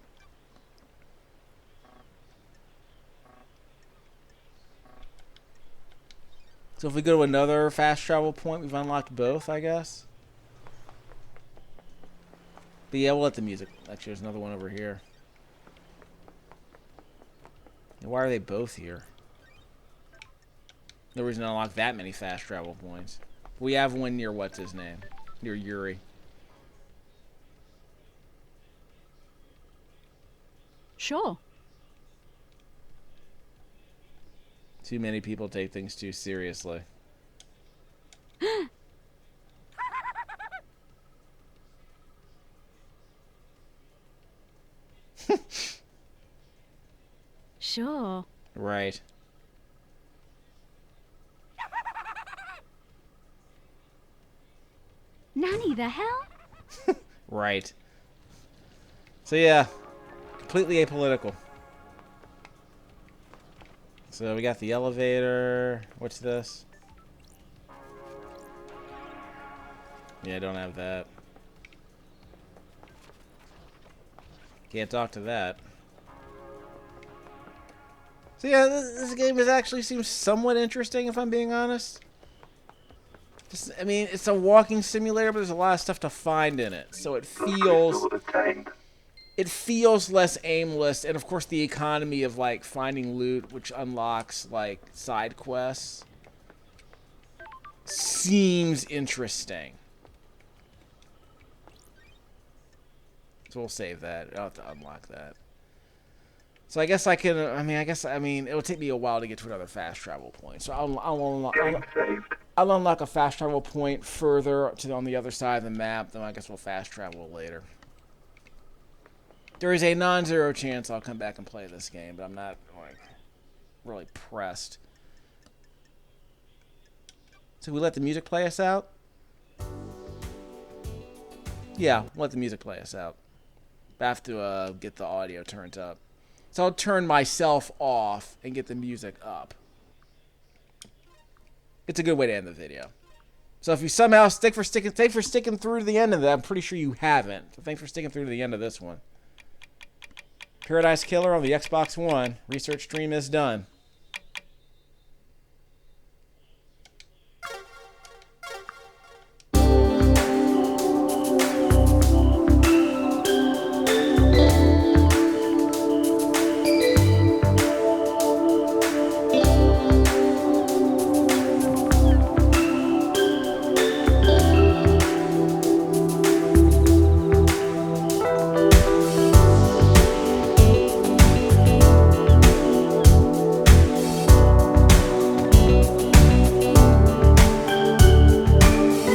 So if we go to another fast travel point, we've unlocked both, I guess. But yeah, we'll let the music. Actually, there's another one over here. Why are they both here? No reason to unlock that many fast travel points. We have one near what's his name? Near Yuri. Sure. Too many people take things too seriously. Sure. Right. Nanny, the hell? Right. So yeah, completely apolitical. So we got the elevator. What's this? Yeah, I don't have that. Can't talk to that. So yeah, this game actually seems somewhat interesting, if I'm being honest. Just, I mean, it's a walking simulator, but there's a lot of stuff to find in it. So it feels less aimless, and of course the economy of like finding loot, which unlocks like side quests, seems interesting. So we'll save that. I'll have to unlock that. So I guess I can. I mean, it'll take me a while to get to another fast travel point. So I'll unlock a fast travel point further on the other side of the map. Then I guess we'll fast travel later. There is a non-zero chance I'll come back and play this game, but I'm not like really pressed. So we let the music play us out? Yeah, we'll let the music play us out. I have to get the audio turned up. So I'll turn myself off and get the music up. It's a good way to end the video. So if you somehow thanks for sticking through to the end of that. I'm pretty sure you haven't. So thanks for sticking through to the end of this one. Paradise Killer on the Xbox One. Research stream is done.